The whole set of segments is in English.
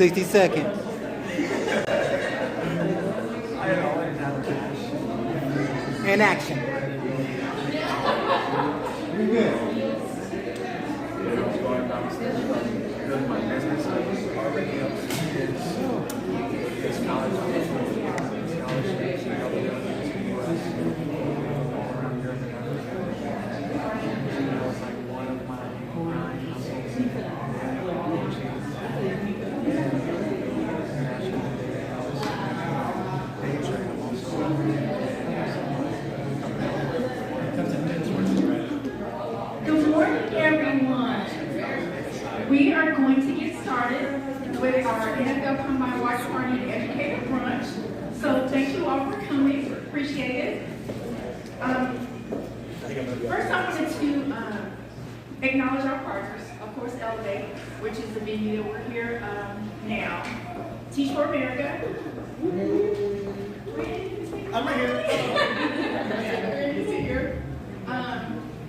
60 seconds. And action. You're good. Good morning, everyone. We are going to get started with our NFL Combine Watch Party and Educator Brunch. So thank you all for coming. Appreciate it. First, I wanted to acknowledge our partners. Of course, Elevate, which is the venue that we're here now. Teach for America. I'm right here.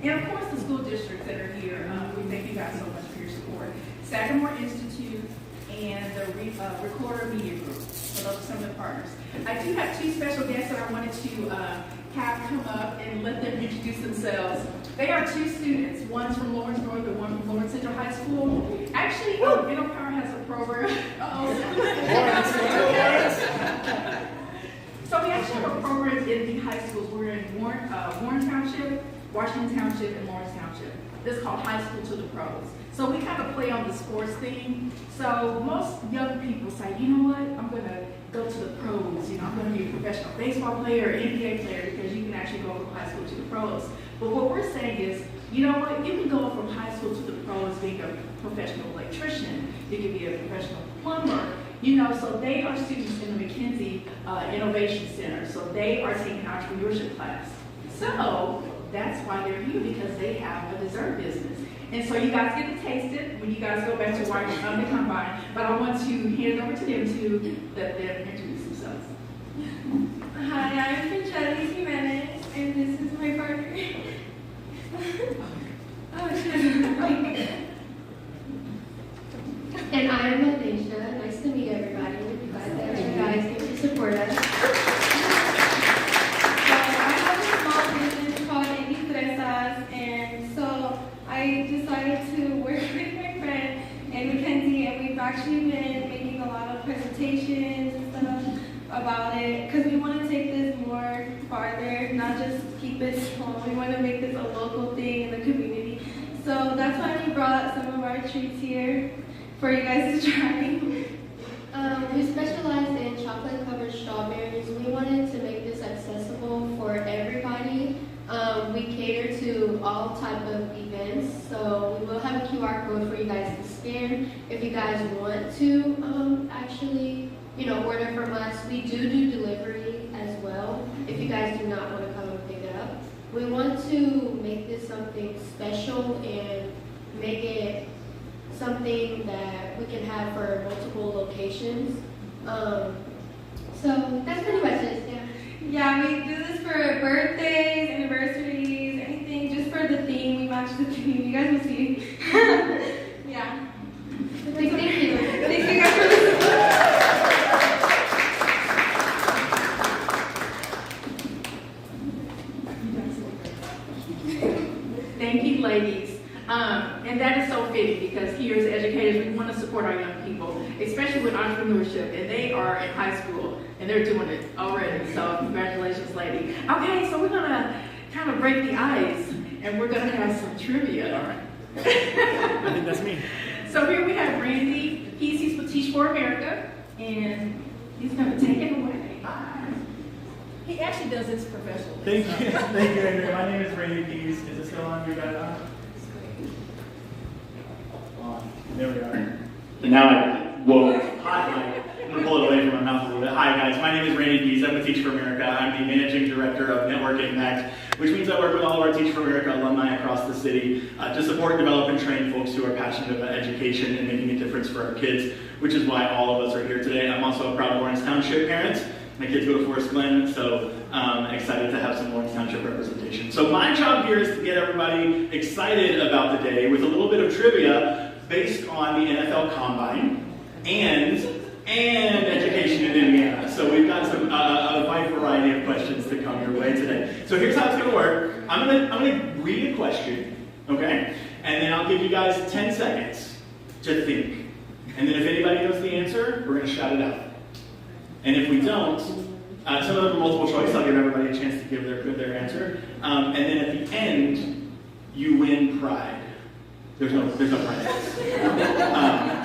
And of course, the school districts that are here. We thank you guys so much for your support. Sagamore Institute and the Recorder Media Group. So those are some of the partners. I do have two special guests that I wanted to have come up and let them introduce themselves. They are two students. One's from Lawrence North and one from Lawrence Central High School. Actually, Middle Power has a program. So we actually have a program in the high schools. We're in Warren Township, Washington Township, and Lawrence Township. This is called High School to the Pros. So we kind of play on the sports theme. So most young people say, you know what, I'm going to go to the pros. You know, I'm going to be a professional baseball player or NBA player because you can actually go from high school to the pros. But what we're saying is, you know what, you can go from high school to the pros being a professional electrician. You can be a professional plumber. You know, so they are students in the McKinsey Innovation Center. So they are taking entrepreneurship class. So that's why they're here, because they have a dessert business. And so you guys get to taste it when you guys go back to watch the Combine. But I want to hand it over to them to let them introduce themselves. Hi, I'm Franchelle Jimenez, and this is my partner. And I'm Alicia. Nice to meet everybody. We're glad that you guys get to support us. I decided to work with my friend and Mackenzie, and we've actually been making a lot of presentations and stuff about it because we want to take this more farther, not just keep it small. We want to make this a local thing in the community. So that's why we brought some of our treats here for you guys to try. We specialize in chocolate-covered strawberries. We wanted to make this accessible for everybody. We cater to all type of events, so we will have a QR code for you guys to scan. If you guys want to actually, order from us, we do delivery as well. If you guys do not want to come and pick it up, we want to make this something special and make it something that we can have for multiple locations. So that's pretty much it. Yeah, we do this for birthdays, anniversaries, anything, just for the theme. We match the theme. You guys will see. Yeah. Thank you. Thank you guys for listening. Thank you, ladies. And that is so fitting because here as educators, we want to support our young people, especially with entrepreneurship. And they are in high school and they're doing it already. So congratulations, lady. Okay, so we're going to kind of break the ice and we're going to have some trivia. All right. I think that's me. So here we have Randy. He's with Teach for America. And he's going to take it away. He actually does this professionally. Thank you. Thank you, Andrea. My name is Randy Pease. Is it still on? You got it on? There we are. And now hi. I'm going to pull it away from my mouth a little bit. Hi, guys. My name is Randy Pease. I'm with Teach for America. I'm the Managing Director of Network Ignite, which means I work with all of our Teach for America alumni across the city to support, develop, and train folks who are passionate about education and making a difference for our kids, which is why all of us are here today. I'm also a proud Lawrence Township parent. My kids go to Forest Glen, so I'm excited to have some Lawrence Township representation. So my job here is to get everybody excited about the day with a little bit of trivia based on the NFL Combine. and education in Indiana. So we've got some a wide variety of questions to come your way today. So here's how it's going to work. I'm gonna read a question, okay, and then I'll give you guys 10 seconds to think. And then if anybody knows the answer, we're going to shout it out. And if we don't, some of them are multiple choice. I'll give everybody a chance to give their answer. And then at the end, you win pride. There's no prize.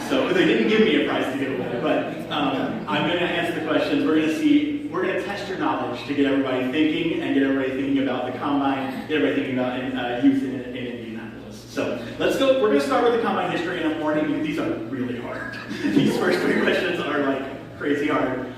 So they didn't give me a prize to give away, but I'm going to answer the questions. We're going to test your knowledge to get everybody thinking and get everybody thinking about the combine, get everybody thinking about youth in Indianapolis. So let's go. We're going to start with the combine history, and I'm warning you, these are really hard. These first 3 questions are like crazy hard.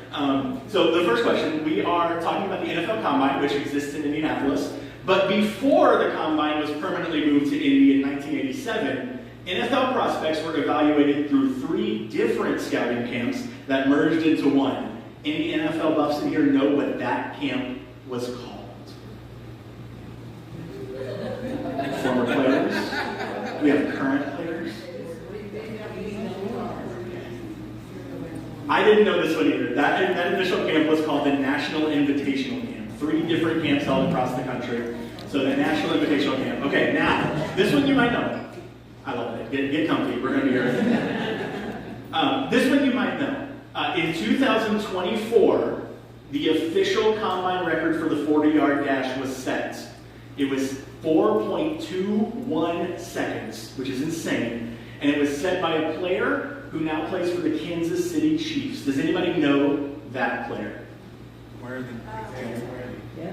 So the first question, we are talking about the NFL Combine, which exists in Indianapolis. But before the Combine was permanently moved to Indy in 1987, NFL prospects were evaluated through 3 different scouting camps that merged into one. Any NFL buffs in here know what that camp was called? Former players? Do we have current players? I didn't know this one either. That initial camp was called the National Invitational Camp. 3 different camps held across the country. So the National Invitational Camp. Okay, now, this one you might know. I love it. Get comfy. We're going to be here. This one you might know. In 2024, the official combine record for the 40-yard dash was set. It was 4.21 seconds, which is insane. And it was set by a player who now plays for the Kansas City Chiefs. Does anybody know that player?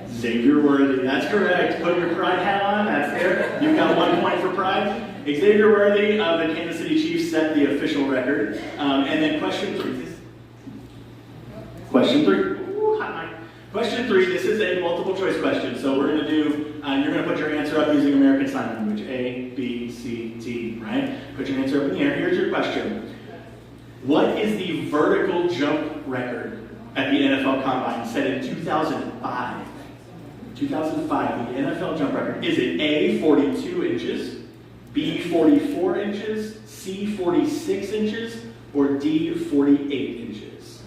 Xavier Worthy, that's correct. Put your pride hat on, that's there. You've got 1 point for pride. Xavier Worthy of the Kansas City Chiefs set the official record. And then question 3. Question 3. Ooh, hot mic. Question 3, this is a multiple choice question. So we're going to do, you're going to put your answer up using American Sign Language. A, B, C, D, right? Put your answer up in the air. Here's your question. What is the vertical jump record at the NFL Combine set in 2005? 2005, the NFL jump record. Is it A, 42 inches, B, 44 inches, C, 46 inches, or D, 48 inches?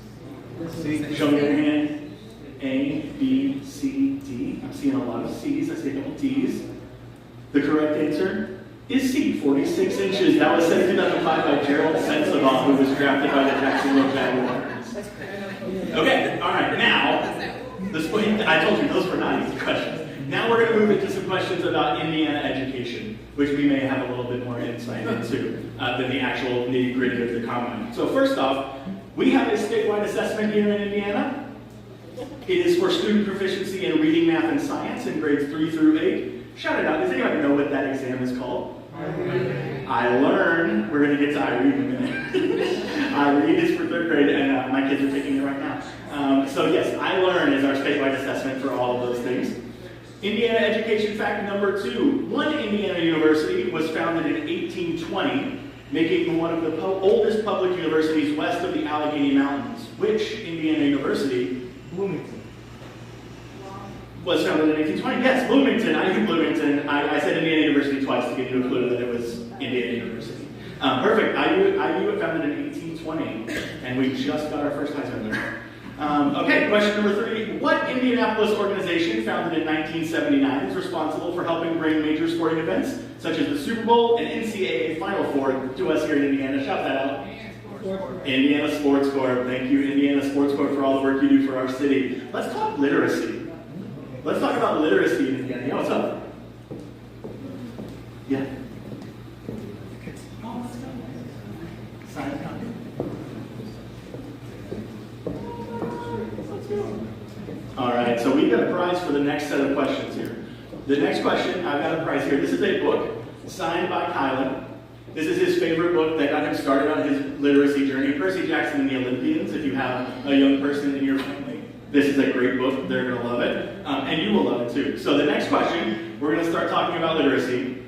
Show me your hand. A, B, C, D. I'm seeing a lot of C's. I see a couple D's. The correct answer is C, 46 inches. That was set in 2005 by Gerald Sensabaugh, who was drafted by the Jacksonville Jaguars. Okay, all right, now, I told you those were not easy questions. Now we're going to move into some questions about Indiana education, which we may have a little bit more insight into than the actual nitty-gritty of the combine. So first off, we have a statewide assessment here in Indiana. It is for student proficiency in reading, math, and science in grades 3 through 8. Shout it out. Does anybody know what that exam is called? I Learn. We're going to get to I Read in a minute. I Read is for 3rd grade, and my kids are taking it right now. So yes, I Learn is our statewide assessment for all of those things. Indiana education fact number 2. One Indiana university was founded in 1820, making one of the oldest public universities west of the Allegheny Mountains. Which Indiana university? Bloomington. Was founded in 1820. Yes, Bloomington. I knew Bloomington. I said Indiana University twice to get you a clue that it was Indiana University. Perfect. I knew it founded in 1820, and we just got our first Heisman winner. Okay, question number 3. What Indianapolis organization founded in 1979 is responsible for helping bring major sporting events, such as the Super Bowl and NCAA Final Four, to us here in Indiana? Shout that out. Indiana Sports Corp. Thank you, Indiana Sports Corp, for all the work you do for our city. Let's talk literacy. Let's talk about literacy in Indiana. Yeah, what's up? Yeah. All right, so we've got a prize for the next set of questions here. The next question, I've got a prize here. This is a book signed by Kylan. This is his favorite book that got him started on his literacy journey. Percy Jackson and the Olympians, if you have a young person in your family. This is a great book. They're going to love it. And you will love it too. So the next question, we're going to start talking about literacy.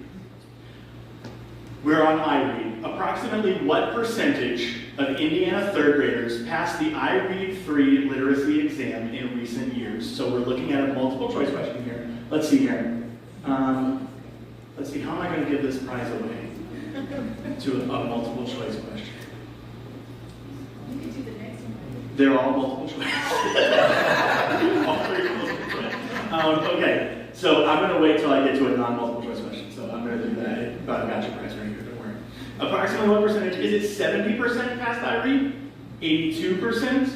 We're on iRead. Approximately what percentage of Indiana 3rd graders passed the iRead 3 literacy exam in recent years? So we're looking at a multiple choice question here. Let's see here. Let's see, how am I going to give this prize away to a multiple choice question? They're all multiple choice. All three are multiple choice. Okay, so I'm going to wait till I get to a non-multiple choice question. So I'm going to do that. But I've got your prize right here, don't worry. Approximately what percentage? Is it 70% passed by read? 82%?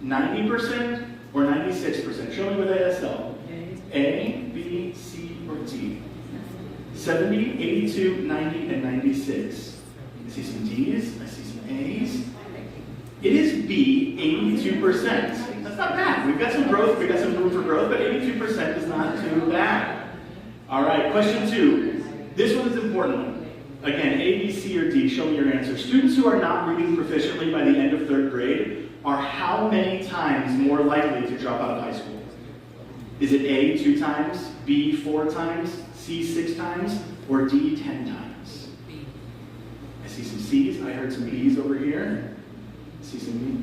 90%? Or 96%? Show me with ASL. A, B, C, or D? 70, 82, 90, and 96. I see some D's. I see some A's. It is B, 82%. That's not bad. We've got some growth. We've got some room for growth, but 82% is not too bad. All right, question 2. This one is an important one. Again, A, B, C, or D. Show me your answer. Students who are not reading proficiently by the end of 3rd grade are how many times more likely to drop out of high school? Is it A, 2 times, B, 4 times, C, 6 times, or D, 10 times? I see some C's. I heard some B's over here. I see some B.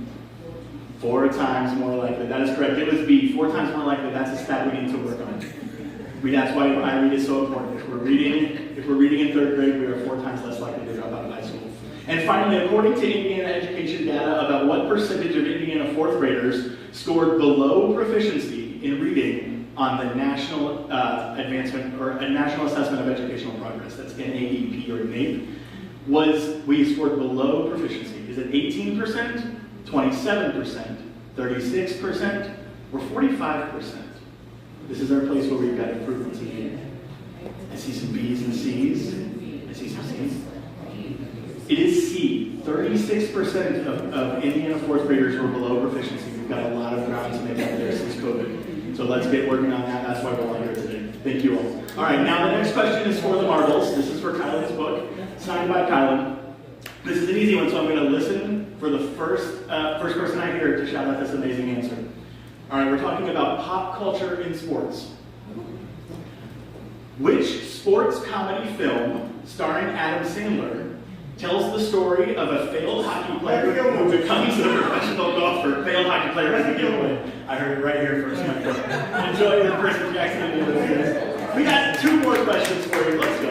4 times more likely. That is correct. It was B, 4 times more likely. That's a stat we need to work on. That's why iRead is so important. If we're reading in 3rd grade, we are 4 times less likely to drop out of high school. And finally, according to Indiana education data, about what percentage of Indiana 4th graders scored below proficiency in reading on the National Advancement or National Assessment of Educational Progress, that's NAEP or NAEP, we scored below proficiency? Is it 18%, 27%, 36%, or 45%? This is our place where we've got improvements again. I see some B's and C's. I see some C's. It is C. 36% of Indiana 4th graders were below proficiency. We've got a lot of ground to make up there since COVID. So let's get working on that. That's why we're all here today. Thank you all. All right, now the next question is for the marbles. This is for Kylan's book, signed by Kylan. This is an easy one, so I'm going to listen for the first person I hear to shout out this amazing answer. All right, we're talking about pop culture in sports. Which sports comedy film starring Adam Sandler tells the story of a failed hockey player who becomes a professional golfer? Failed hockey player is a giveaway. I heard it right here first. Enjoy your Percy Jackson. We got 2 more questions for you. Let's go.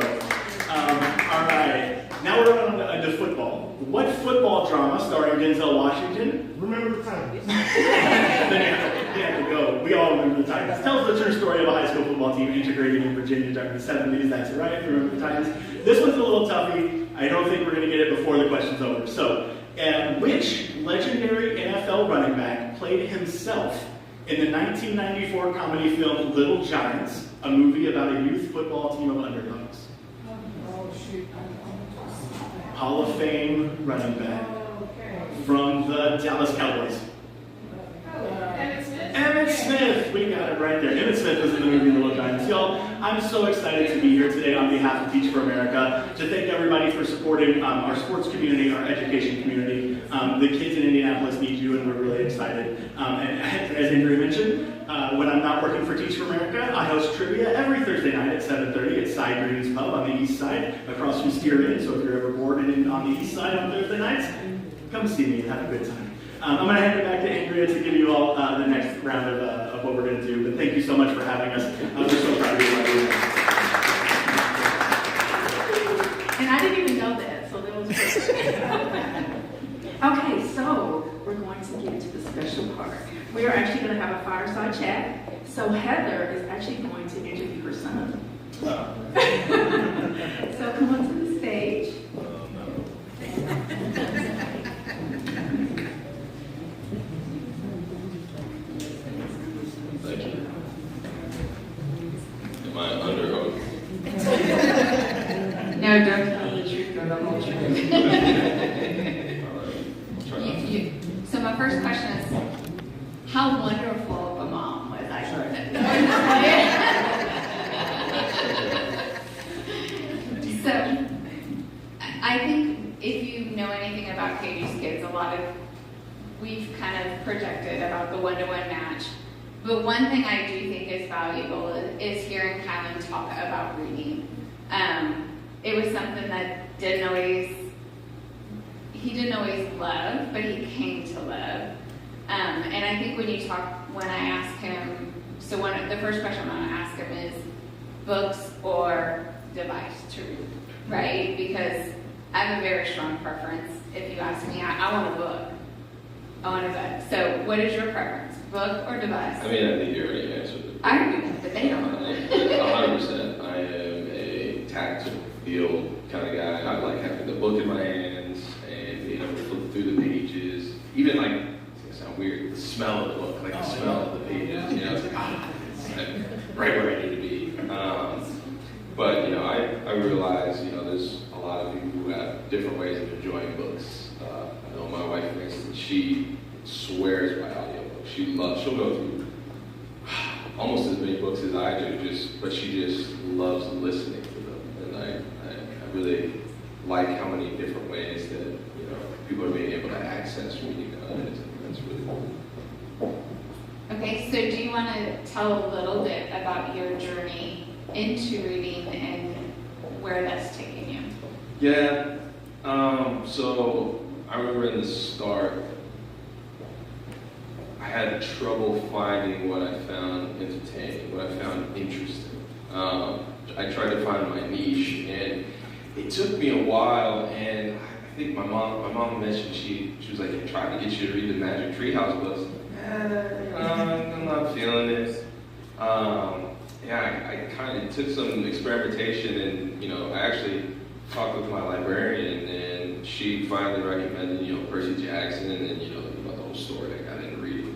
All right. Now we're on to football. What football drama starring Denzel Washington? Remember the time. Then you have to go. We all remember the Titans. Tells the true story of a high school football team integrated in Virginia during the 70s. That's right. Remember the Titans. This one's a little toughie. I don't think we're going to get it before the question's over. So, which legendary NFL running back played himself in the 1994 comedy film Little Giants, a movie about a youth football team of underdogs? Hall of Fame running back from the Dallas Cowboys. Emmitt Smith, we got it right there. Emmitt Smith was in the movie Little Giants. Y'all, I'm so excited to be here today on behalf of Teach for America to thank everybody for supporting our sports community, our education community. The kids in Indianapolis need you, and we're really excited. And as Andrea mentioned, when I'm not working for Teach for America, I host trivia every Thursday night at 7:30 at Side Greens Pub on the east side, across from Steer Inn. So if you're ever bored and on the east side on Thursday nights, come see me and have a good time. I'm going to hand it back to Andrea to give you all the next round of what we're going to do. But thank you so much for having us. We're so proud of you. And I didn't even know that, so that was okay, so we're going to get to the special part. We are actually going to have a fireside chat. So Heather is actually going to interview her son. So come on to the stage. Thank you. Am I under oath? No, don't tell the truth or the whole truth. All right. So my first question is, how wonderful of a mom was I? So, I think if you know anything about Katie's kids, we've kind of projected about the one-to-one match. But one thing I do think is valuable is hearing Kylan talk about reading. It was something that he didn't always love, but he came to love. And I think when I ask him, the first question I'm going to ask him is books or device to read, right? Because I have a very strong preference. If you ask me, I want a book. on a book. So what is your preference, book or device? I mean, I think you already answered it. I already know, but they don't. 100%. I am a tactile feel kind of guy. I like having the book in my hands and being able to flip through the pages. Even like, it's gonna sound weird, the smell of the book, like the smell of the pages. You know, it's like, it's like right where I need to be. But you know, I realize, you know, there's a lot of people who have different ways of enjoying books. I know my wife, for instance, she swears by audiobooks. She'll go through almost as many books as I do, but she just loves listening to them. And I really like how many different ways that, you know, people are being able to access reading nowadays. That's really cool. Okay, so do you want to tell a little bit about your journey into reading and where that's taken you? Yeah. So I remember in the start, I had trouble finding what I found entertaining, what I found interesting. I tried to find my niche, and it took me a while. And I think my mom mentioned she was like, I tried to get you to read the Magic Treehouse books. I'm not feeling it. I kind of took some experimentation, and you know, I actually talked with my librarian, and she finally recommended, you know, Percy Jackson, and then, you know, about the whole story I got into reading.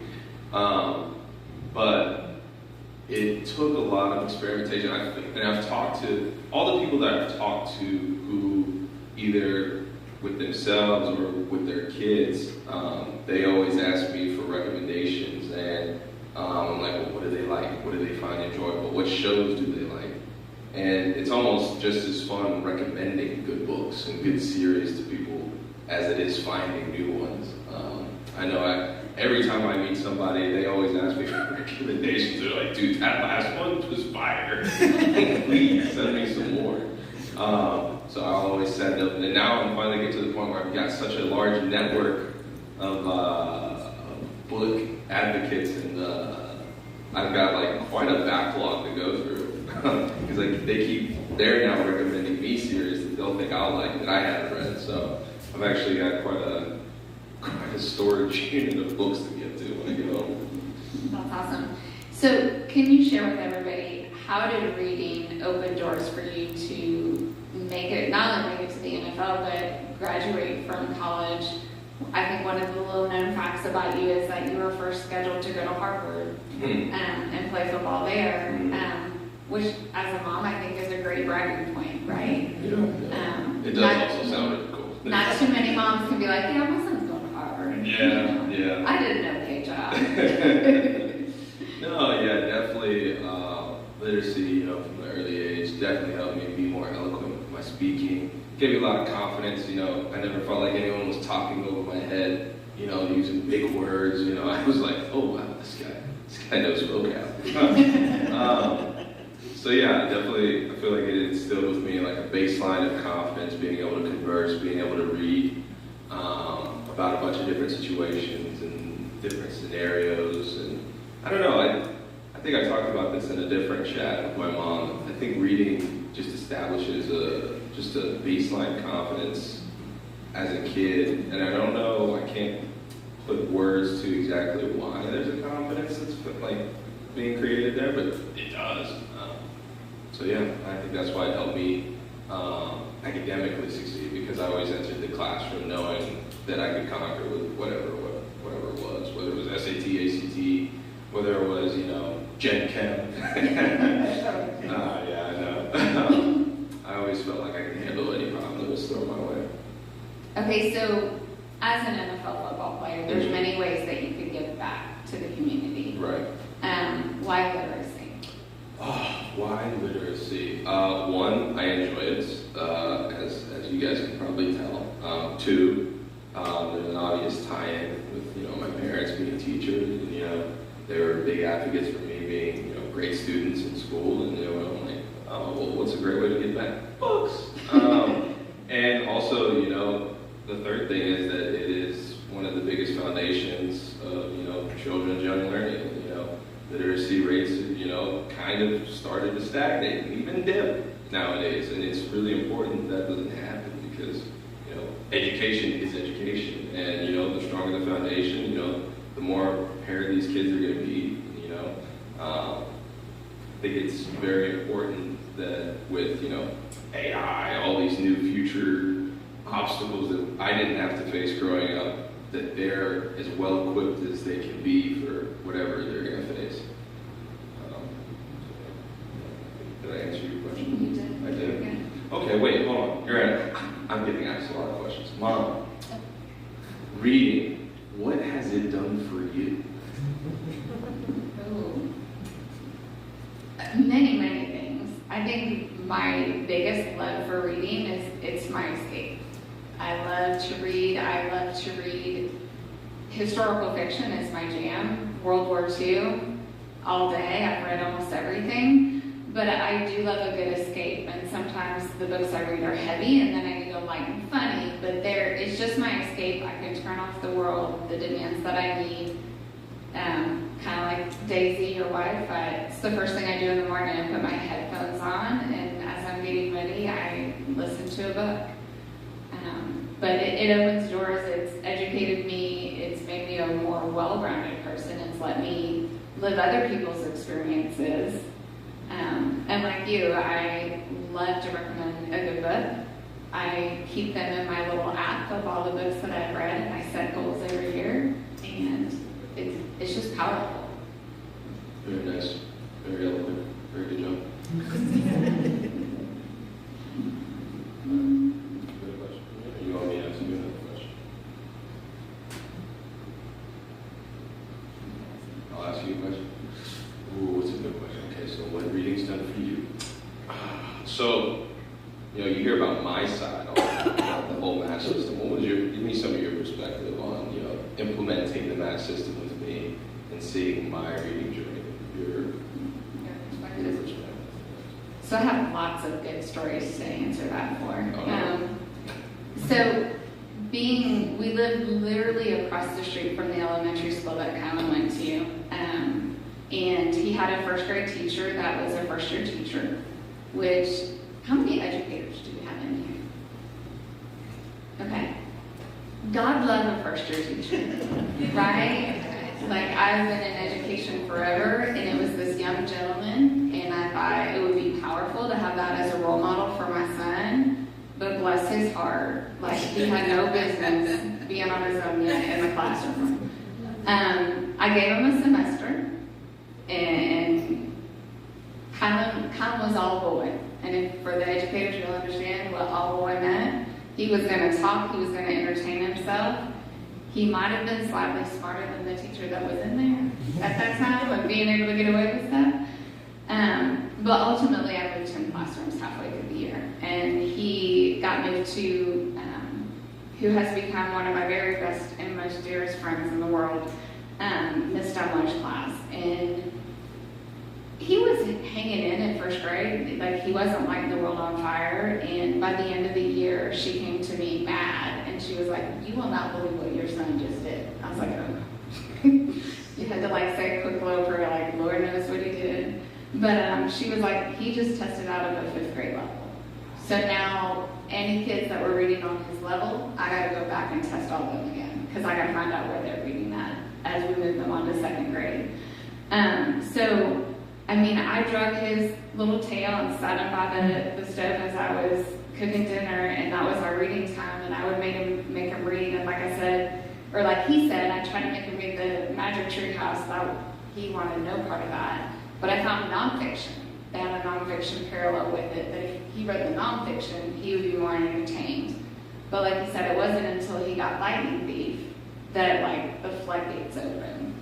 But it took a lot of experimentation. And I've talked to all the people that I've talked to who either with themselves or with their kids, they always ask me for recommendations, and I'm like, well, what do they like? What do they find enjoyable? What shows do they like? And it's almost just as fun recommending good books and good series to people as it is finding new ones. I know every time I meet somebody, they always ask me for recommendations. They're like, dude, that last one was fire. Please send me some more. So I'll always send them. And now I'm finally getting to the point where I've got such a large network of book advocates, and I've got like quite a backlog to go through. Because like they're now recommending me series that they'll think I'll like that I haven't read. So I've actually got quite a storage unit of books to get to when I get home. That's awesome. So can you share with everybody, how did reading open doors for you to make it, not only make it to the NFL, but graduate from college? I think one of the little known facts about you is that you were first scheduled to go to Harvard and play football there, which as a mom I think is a great bragging point, right? Yeah. It does also sound really cool. Not too many moms can be like, yeah, my son's going to Harvard. Yeah. I did an okay job. No, yeah, definitely literacy, you know, from the early age definitely helped me be more eloquent with my speaking. Gave me a lot of confidence, you know. I never felt like anyone was talking over my head, you know, using big words, you know. I was like, oh wow, this guy knows vocab. So yeah, definitely I feel like it instilled with me like a baseline of confidence, being able to converse, being able to read about a bunch of different situations and different scenarios. And I don't know, I think I talked about this in a different chat with my mom. I think reading just establishes just a baseline confidence as a kid. And I don't know, I can't put words to exactly why there's a confidence that's like being created there, but it does. So yeah, I think that's why it helped me academically succeed, because I always entered the classroom knowing that I could conquer with whatever it was, whether it was SAT, ACT, whether it was, you know, Gen Chem. Yeah, I know. I always felt like I could handle any problem that was thrown my way. Okay, so as an NFL football player, there's many ways that you could give back to the community. Right. Why literacy? Why literacy? One, I enjoy it, as you guys can probably tell. Two, there's an obvious tie-in with, you know, my parents being teachers, and, you know, they were big advocates for me being, you know, great students in school, and, you know, I'm like, oh, well, what's a great way to give back? Books. And also, you know, the third thing is that it is one of the biggest foundations of, you know, children's young learning. You know, literacy rates, you know, kind of started to stagnate and even dip nowadays, and it's really important that doesn't happen, because, you know, education is education, and, you know, the stronger the foundation, you future obstacles that I didn't have to face growing up, that they're as well equipped as they can be for whatever they're going to face. Did I answer your question? You did. I did? Yeah. Okay, wait, hold on. I'm getting asked a lot of questions. Mom, reading, what has it done for you? Ooh. Many, many things. I think my biggest love for reading is it's my escape. I love to read. Historical fiction is my jam. World War II, all day. I've read almost everything. But I do love a good escape. And sometimes the books I read are heavy, and then I need to go light and funny. But it's just my escape. I can turn off the world, the demands that I need. Kind of like Daisy, your wife. It's the first thing I do in the morning. I put my headphones on, and as I'm getting ready, I listen to a book. But it opens doors. It's educated me. It's made me a more well-rounded person. It's let me live other people's experiences. And like you, I love to recommend a good book. I keep them in my little app of all the books that I've read, and I set goals every year. And it's just powerful. Very nice. Very eloquent. Very good job. Good question. You want me to ask you another question? I'll ask you a question. Ooh, what's a good question? Okay, so what reading's done for you? So, you hear about my side on the whole match system. Give me some of your perspective on, implementing the match system with me and seeing my reading journey. Your perspective. So I have lots of good stories to answer that for. We live literally across the street from the elementary school that Kylan went to. And he had a first grade teacher that was a first year teacher, which, how many educators do we have in here? Okay. God love a first year teacher, right? Like, I've been in education forever, and it was this young gentleman, and I thought it would be powerful to have that as a role model for my son, but bless his heart, like, he had no business being on his own yet in the classroom. I gave him a semester, and Kylan was all boy. And for the educators, you'll understand what all boy meant. He was going to talk, he was going to entertain himself. He might have been slightly smarter than the teacher that was in there at that time, of being able to get away with stuff. But ultimately, I moved 10 classrooms halfway through the year. And he got moved to, who has become one of my very best and most dearest friends in the world, Miss Dunlow's class. And he was hanging in at first grade, like he wasn't lighting the world on fire. And by the end of the year, she came to me mad, and she was like, "You will not believe what your son just did." I was like, "Oh." You had to say a quick low prayer, like, Lord knows what he did. But she was like, "He just tested out of a 5th grade level. So now any kids that were reading on his level, I got to go back and test all of them again, because I got to find out where they're reading at as we move them on to 2nd grade." I drug his little tail and sat him by the stove as I was cooking dinner, and that was our reading time, and I would make him read, and like I said, or like he said, I tried to make him read the Magic Tree House. He wanted no part of that. But I found nonfiction. They had a nonfiction parallel with it, that if he read the nonfiction, he would be more entertained. But like he said, it wasn't until he got Lightning Thief that the floodgates opened.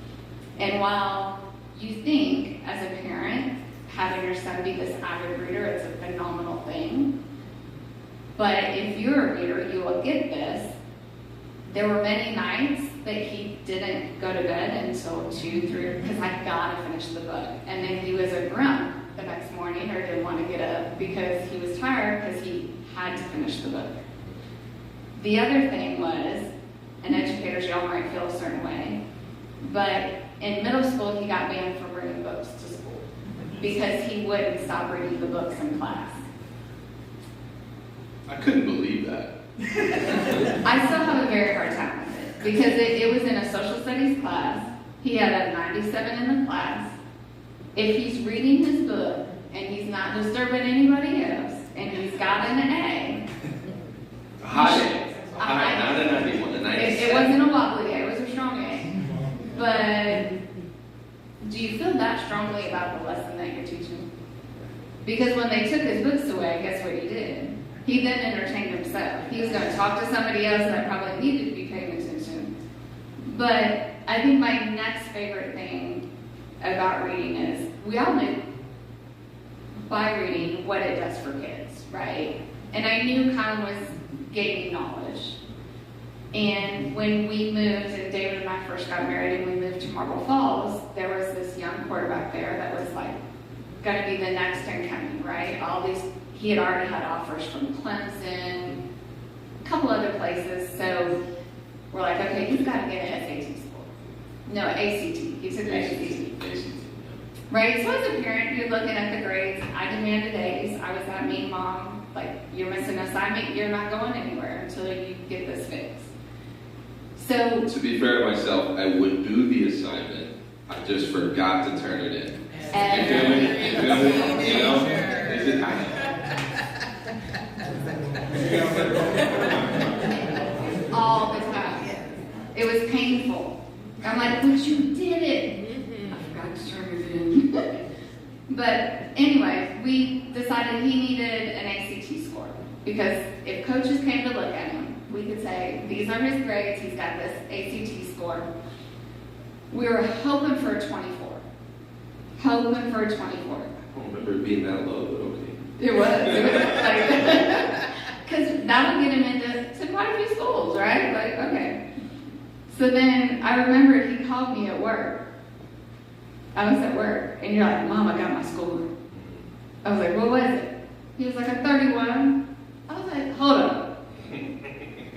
And while you think, as a parent, having your son be this avid reader, it's a phenomenal thing. But if you're a reader, you will get this. There were many nights that he didn't go to bed until 2, 3, because I gotta finish the book. And then he was a grump the next morning, or didn't want to get up because he was tired because he had to finish the book. The other thing was, and educators, y'all might feel a certain way, but in middle school, he got banned from bringing books to school because he wouldn't stop reading the books in class. I couldn't believe that. I still have a very hard time with it because it was in a social studies class. He had a 97 in the class. If he's reading his book and he's not disturbing anybody else and he's got an A, Because when they took his books away, guess what he did? He then entertained himself. He was going to talk to somebody else that probably needed to be paying attention. But I think my next favorite thing about reading is, we all knew by reading what it does for kids, right? And I knew Colin was gaining knowledge. And when we moved, and David and I first got married and we moved to Marble Falls, there was this young quarterback there that was like going to be the next incoming, right? He had already had offers from Clemson, a couple other places, so we're like, okay, he's got to get an SAT score. No, ACT. He took the ACT. Right? So as a parent, you're looking at the grades. I demanded A's. I was that mean mom. Like, you're missing an assignment. You're not going anywhere until you get this fixed. So, To be fair to myself, I would do the assignment. I just forgot to turn it in. You feel me? You know? Is it all the time. It was painful. I'm like, but you did it. I forgot to turn it in. But anyway, we decided he needed an ACT score. Because if coaches came to look at him, we could say, these are his grades, he's got this ACT score. We were hoping for a 24. Hoping for a 24. I don't remember it being that low, but okay. It was like, because that would get him into quite a few schools, right? Like, okay. So then I remember he called me at work. I was at work, and you're like, Mom, I got my score. I was like, what was it? He was like, a 31. I was like, hold up.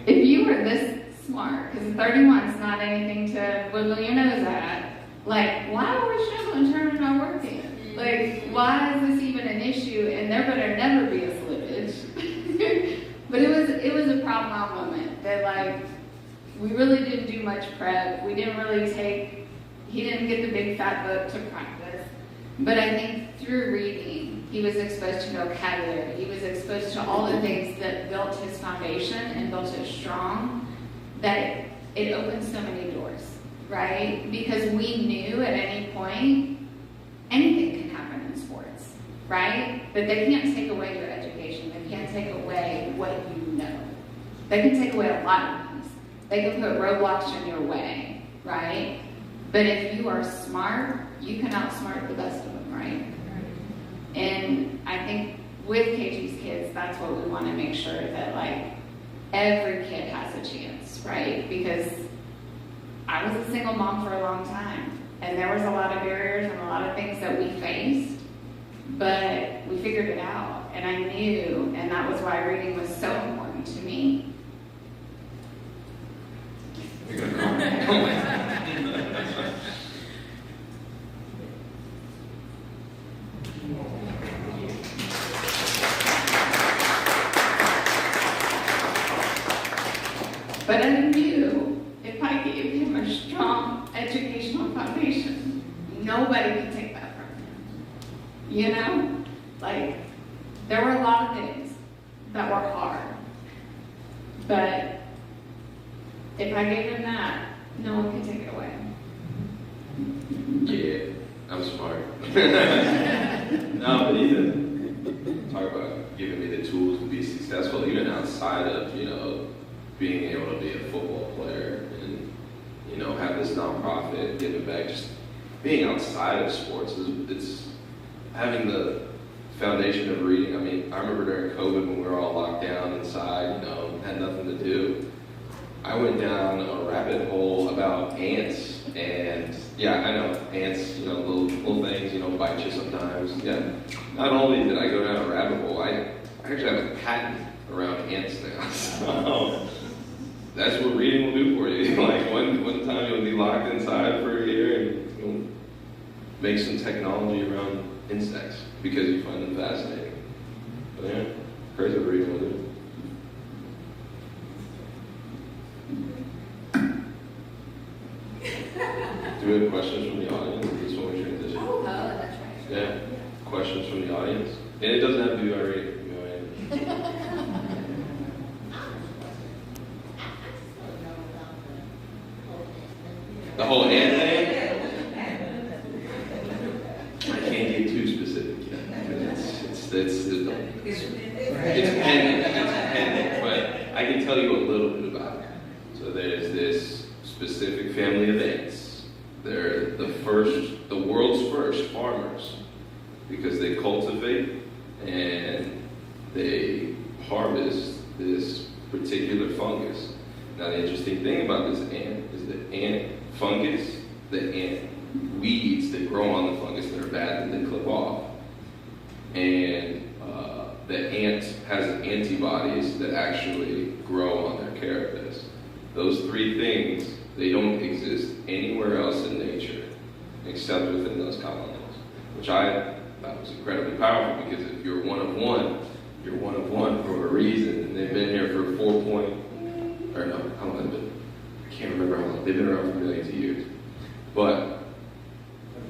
If you were this smart, because 31 is not anything to wiggle your nose at, like, why are we struggling turning our work in? Like, why is this even an issue? And there better never be a slippage. But it was a proud moment that, like, we really didn't do much prep. We didn't really he didn't get the big fat book to practice. But I think through reading, he was exposed to vocabulary. He was exposed to all the things that built his foundation and built it strong, that it opened so many doors, right? Because we knew at any point, anything can happen in sports, right? But they can't take away your education. They can't take away what you know. They can take away a lot of things. They can put roadblocks in your way, right? But if you are smart, you can outsmart the best of them, right? And I think with KG's kids, that's what we want to make sure that, like, every kid has a chance, right? Because I was a single mom for a long time, and there was a lot of barriers and a lot of things that we faced, but we figured it out, and I knew, and that was why reading was so important to me. You're gonna cry. But I knew if I gave him a strong educational foundation, nobody could take that from him. You know? Like, there were a lot of things that were hard. But if I gave him that, no one could take it away. Yeah, I'm smart. No, but even talk about giving me the tools to be successful, even outside of, you know, being able to be a football player and, you know, have this nonprofit, giving back, just being outside of sports, it's having the foundation of reading. I mean, I remember during COVID when we were all locked down inside, you know, had nothing to do. I went down a rabbit hole about ants, and yeah, I know, ants, you know, little things, you know, bite you sometimes. Yeah, not only did I go down a rabbit hole, I actually have a patent around ants now, so that's what reading will do for you. Like, one time you'll be locked inside for a year, and you'll make some technology around insects because you find them fascinating. But yeah, crazy what reading will do. Do we have questions from the audience? This one we transition. Oh, that's right. Yeah, questions from the audience. And it doesn't have to be about reading. The whole ant thing? I can't get too specific yet. It's pending, but I can tell you a little bit about it. So there's this specific family of ants. They're the world's first farmers because they cultivate and they harvest this particular fungus. Now the interesting thing about this ant is the ant fungus, the ant weeds that grow on the fungus that are bad that they clip off. And the ant has antibodies that actually grow on their carapace. Those three things, they don't exist anywhere else in nature except within those colonies, which I thought was incredibly powerful because if you're one of one, you're one of one for a reason. And they've been here for how long have they been? I can't remember how long. They've been around for millions of years. But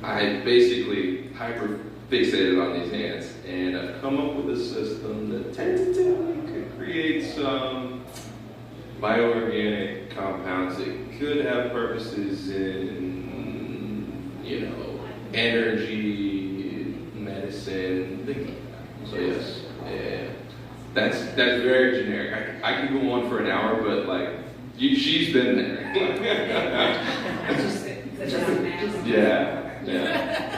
I basically hyper-fixated on these ants, and I've come up with a system that tentatively could create some bioorganic compounds that could have purposes in, energy, medicine, things like that. So yes, yeah. That's very generic. I could go on for an hour, but she's been there. Yeah.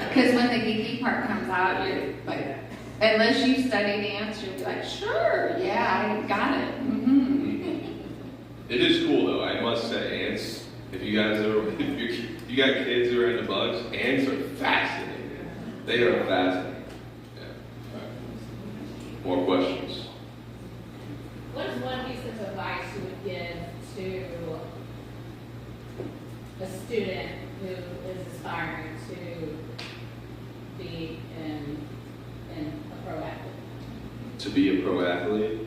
Because when the geeky part comes out, you're like, unless you've studied ants, you'll be like, sure, yeah, I got it. Mm-hmm. It is cool though, I must say. Ants, if you got kids who are into bugs, ants are fascinating. They are fascinating. Yeah. Right. More questions? What is one piece of advice you would give to a student who is aspiring to be a pro athlete? To be a pro athlete?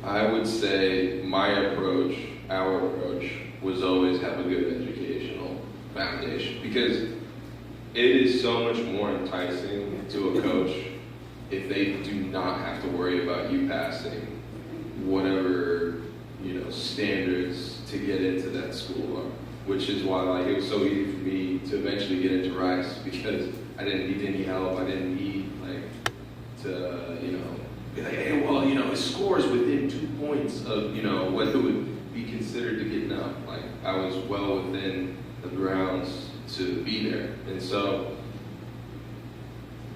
I would say our approach was always have a good educational foundation, because it is so much more enticing to a coach if they do not have to worry about you passing whatever standards to get into that school are, which is why it was so easy for me to eventually get into Rice, because I didn't need any help. I didn't need to be like, hey, well, his score is within 2 points of what it would be considered to get up. I was well within the grounds to be there. And so,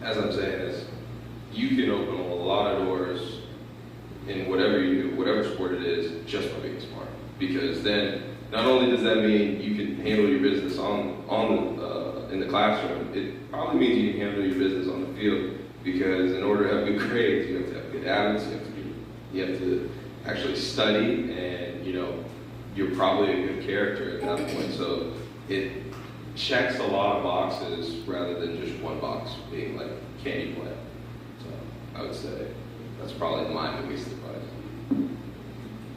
as I'm saying, is you can open a lot of doors in whatever you do, whatever sport it is, just by being smart. Because then, not only does that mean you can handle your business in the classroom, it probably means you can handle your business on the field. Because in order to have good grades, you have to have good habits. You have to actually study, and you're probably a good character at that point. So it checks a lot of boxes rather than just one box being can you play? So I would say that's probably my biggest advice.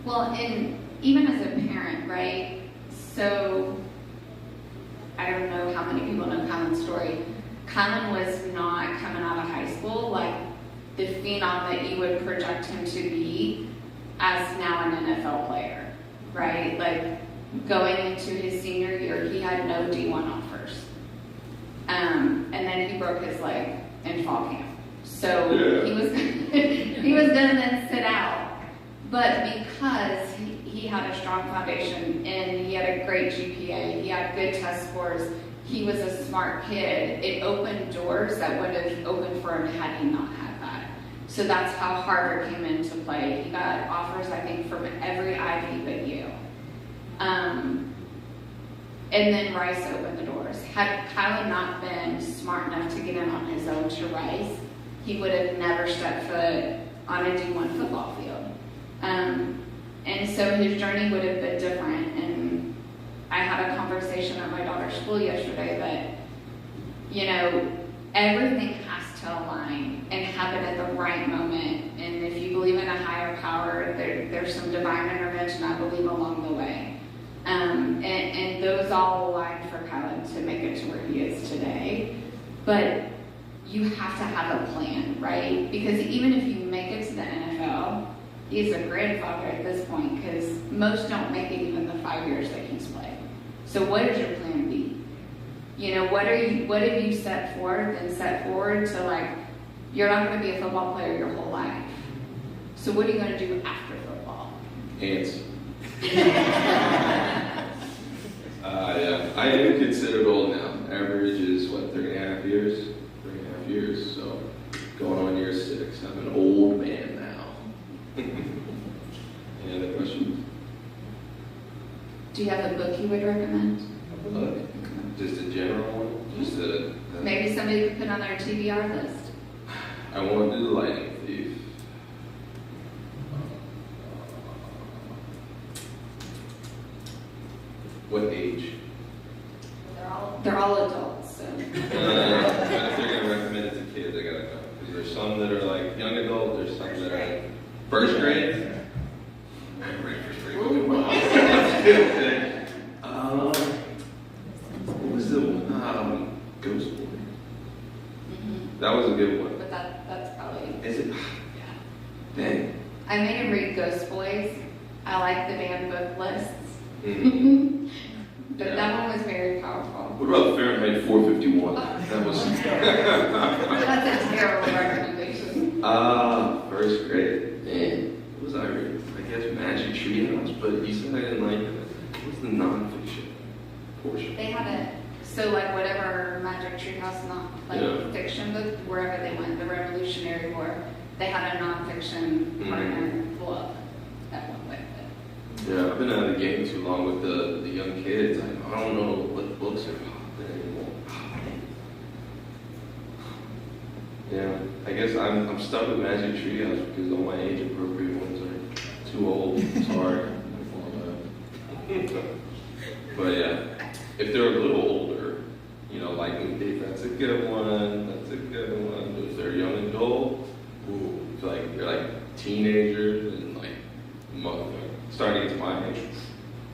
Well, and even as a parent, right? So I don't know how many people know Kylan's story. Kylan was not coming out of high school the phenom that you would project him to be as now an NFL player, right? Going into his senior year, he had no D1 offers. And then he broke his leg in fall camp. So he was going to then sit out. But because he had a strong foundation and he had a great GPA, he had good test scores, he was a smart kid, it opened doors that would have opened for him had he not had that. So that's how Harvard came into play. He got offers, I think, from every Ivy but you. And then Rice opened the doors. Had Kylan not been smart enough to get in on his own to Rice, he would have never stepped foot on a D1 football field. And so his journey would have been different. And I had a conversation at my daughter's school yesterday that, everything has to align and happen at the right moment. And if you believe in a higher power, there's some divine intervention, I believe, along the way. And those all aligned for Kylan to make it to where he is today. But you have to have a plan, right? Because even if you make it to the NFL, he's a grandfather at this point because most don't make it even the 5 years that he's played. So what is your plan B? You know, what have you set forth and set forward to, like, you're not going to be a football player your whole life. So what are you going to do after football? Ants. Yeah, I am considered old now. Average is, what, 3.5 years? 3.5 years, so going on year 6. I'm an old man now. Any other questions? Do you have a book you would recommend? A book? Just a general one? Just a... Maybe somebody could put on their TBR list. I want to do The Lightning Thief. What age? They're all adults, so. If they're going to recommend it to kids, I gotta know. Because there's some that are like young adult, there's some that are first grade. I'm ready for first grade. What was the one? Ghost Boy. Mhm. That was a good one. But that's probably. Is it? Yeah. Dang. I made him read Ghost Boys. I like the banned book lists. Mm. But Yeah. that one was very powerful. What about Fahrenheit 451? That was. That's a terrible recommendation. First grade. Man, what was I reading? I guess Magic Treehouse, but you said I didn't like it. What was the nonfiction portion? They had so like whatever Magic Treehouse, not like Yeah. fiction book, wherever they went, the Revolutionary War, they had a nonfiction partner book that went with it. Yeah, I've been out of the game too long with the young kids. I don't know what books are popular anymore. Yeah, I guess I'm stuck with Magic Treehouse because all my age appropriate ones are too old. It's hard. But yeah, if they're a little older, you know, Lightning Thief, that's a good one. That's a good one. But if they're young adult, ooh, I feel like they're like teenagers and like starting to get to my age.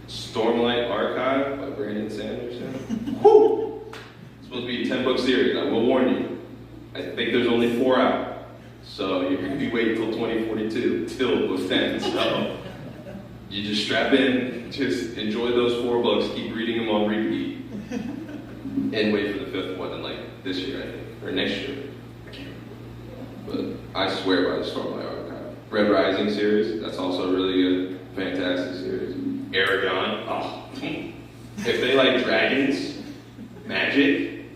Stormlight Archive by Brandon Sanderson. Woo! It's supposed to be a 10-book series. I will warn you. I think there's only 4 out. So you're going to be waiting until 2042 till book 10. So you just strap in, just enjoy those 4 books, keep reading them on repeat, and wait for the 5th one in like this year, I think, or next year. I can't remember. But I swear by the Stormlight Archive. Red Rising series, that's also a really good, fantastic series. Aragon, oh, if they like dragons, magic,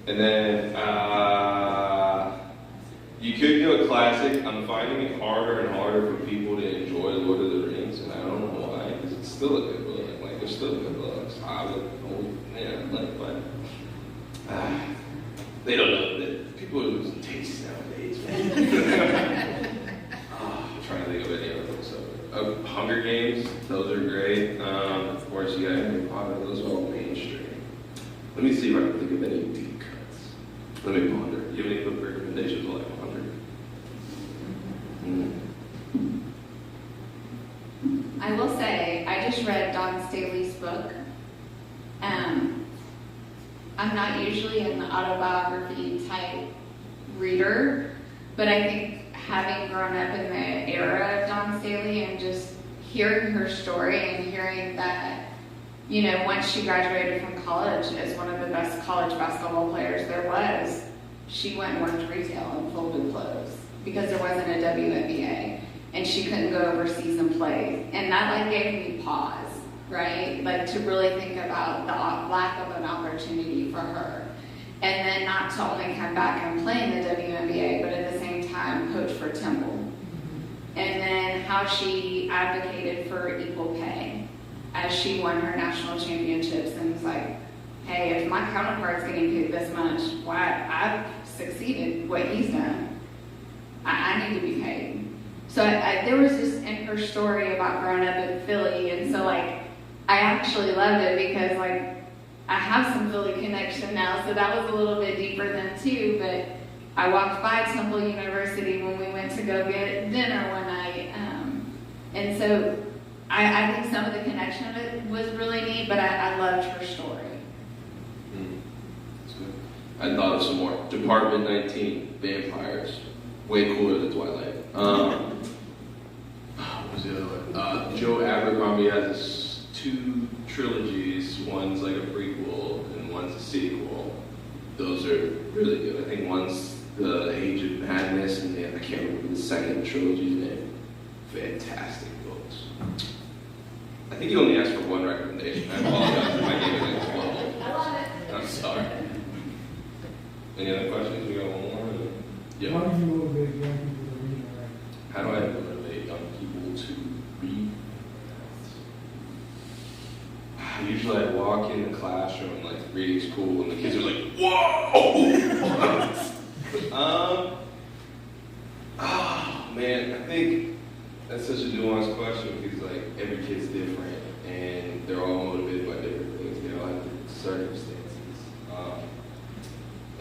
and then you could do a classic. I'm finding it harder and harder for people to enjoy Lord of the Rings, and I don't know why, because it's still a good book. Like, they're still good books. They don't know that people are losing taste nowadays. I'm trying to think of any other books. Hunger Games, those are great. Of course, you got Harry Potter, those are all mainstream. Let me see if I can think of any deep cuts. Let me ponder. Do you have any book recommendations while I ponder? I will say, I just read Don Staley's book. I'm not usually an autobiography type reader, but I think having grown up in the era of Don Staley and just hearing her story and hearing that, you know, once she graduated from college as one of the best college basketball players there was, she went and worked retail and folded clothes because there wasn't a WNBA and she couldn't go overseas and play. And that like gave me pause, right? Like to really think about the lack of an opportunity for her. And then not to only come back and play in the WNBA, but at the same time coach for Temple. And then how she advocated for equal pay as she won her national championships and was like, hey, if my counterpart's getting paid this much, why I've succeeded what he's done. I need to be paid. So there was this in her story about growing up in Philly, and so like I actually loved it because like I have some Philly connection now, so that was a little bit deeper then too. But I walked by Temple University when we went to go get dinner one night, and so I think some of the connection of it was really neat. But I loved her story. That's good. I thought of some more. Department 19, vampires, way cooler than Twilight. has two trilogies. One's like a prequel and one's a sequel. Those are really good. I think one's The Age of Madness, and I can't remember the second trilogy's name. Fantastic books. I think you only asked for one recommendation. I apologize if I gave it like 12. I love it. I'm sorry. Any other questions? We got one more? Yeah. Why do you motivate young people to read and write? How do I motivate young people to read? Usually I walk in the classroom, like reading school, and the kids are like, whoa! Oh man, I think that's such a nuanced question because like every kid's different and they're all motivated by different things. They all have different circumstances.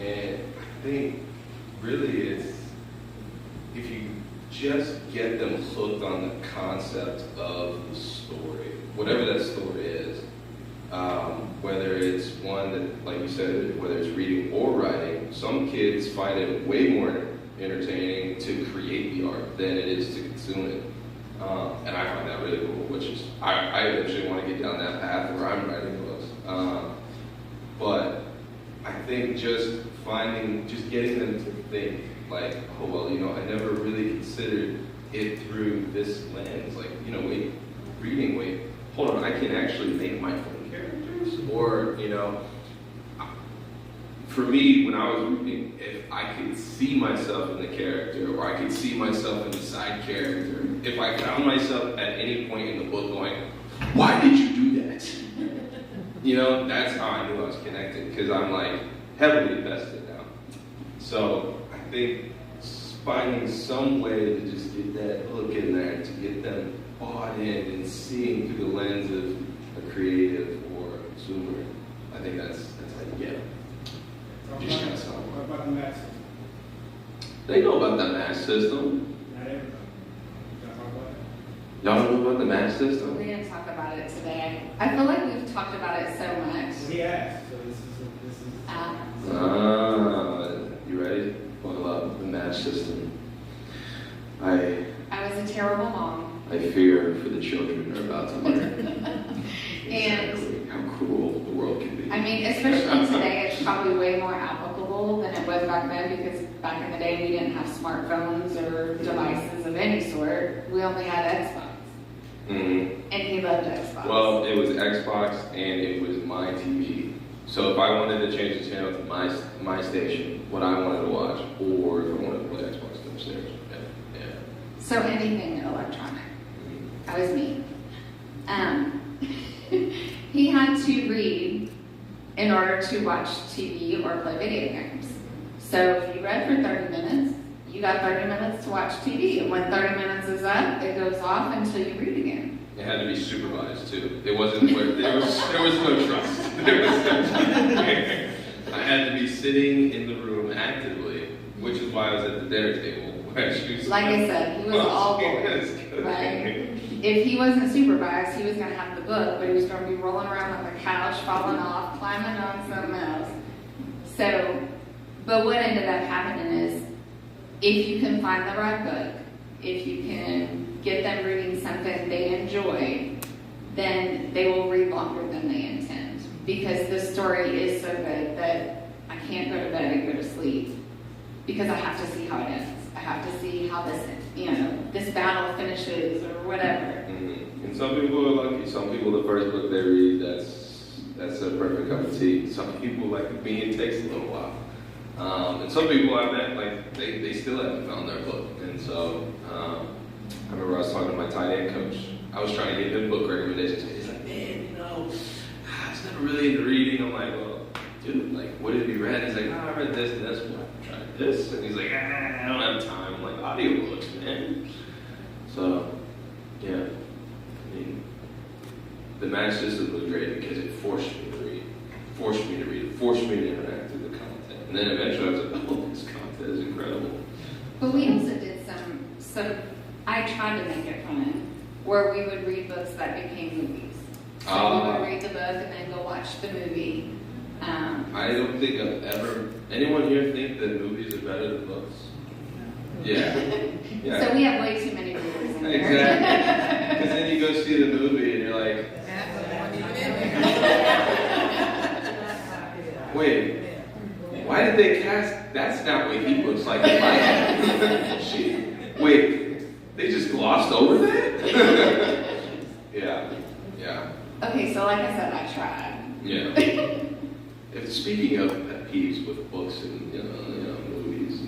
And I think really it's if you just get them hooked on the concept of the story, whatever that story is, whether it's one that, like you said, whether it's reading or writing, some kids find it way more entertaining to create the art than it is to consume it. And I find that really cool, which is, I eventually want to get down that path where I'm writing books. But I think just getting them to think, like, oh, well, you know, I never really considered it through this lens. Like, you know, wait, hold on, I can actually make my own characters. Or, you know, for me, when I was reading, if I could see myself in the character, or I could see myself in the side character, if I found myself at any point in the book going, why did you do that? You know, that's how I knew I was connected, because I'm like heavily invested now. So I think finding some way to just get that hook in there, to get them bought in and seeing through the lens of a creative or a consumer, I think that's how you get them. What about the math system? They know about the math system. Not everybody. Y'all talk about it? Y'all know about the math system? We didn't talk about it today. I feel like we've talked about it so much. He asked, so this is. You ready? Buckle up, the math system. I was a terrible mom. I fear for the children are about to learn. And exactly how cruel the world can be. I mean, especially today, it's probably way more applicable than it was back then, because back in the day we didn't have smartphones or devices of any sort. We only had Xbox. Mm-hmm. And he loved Xbox. Well, it was Xbox and it was my TV. So if I wanted to change the channel to my station, what I wanted to watch, or if I wanted to play Xbox downstairs. Yeah. So anything electronic. Mm-hmm. That was me. He had to read in order to watch TV or play video games. So if you read for 30 minutes, you got 30 minutes to watch TV. And when 30 minutes is up, it goes off until you read again. It had to be supervised too. It wasn't where there was no trust. I had to be sitting in the room actively, which is why I was at the dinner table. Like I said, he was all bored. Right? If he wasn't supervised, he was going to have the book, but he was going to be rolling around on the couch, falling off, climbing on something else. So, but what ended up happening is, if you can find the right book, if you can get them reading something they enjoy, then they will read longer than they intend. Because the story is so good that I can't go to bed and go to sleep, because I have to see how it ends. I have to see how this battle finishes or whatever. Mm-hmm. And some people are lucky. Some people, the first book they read, that's a perfect cup of tea. Some people, like me, it takes a little while. And some people I met, like, they still haven't found their book. And so, I remember I was talking to my tight end coach. I was trying to get him book recommendations. He's like, man, I was never really into reading. I'm like, well, dude, like, what have you read? He's like, I read this and this. Well, I tried this. And he's like, I don't have time. I'm like, audiobooks, man. So, yeah. I mean, the math system was great because it forced me to read. Forced me to interact with the content. And then eventually I was like, oh, this content is incredible. But we also did so I tried to make it fun, where we would read books that became movies. So we would read the book and then go watch the movie. I don't think anyone here think that movies are better than books? Yeah. So we have way too many readers in here. Exactly. Because then you go see the movie and you're like, Wait, why did they cast? That's not what he looks like in life. Wait, they just glossed over that? Yeah. Okay, so like I said, I tried. Yeah. Speaking of pet peeves with books and movies,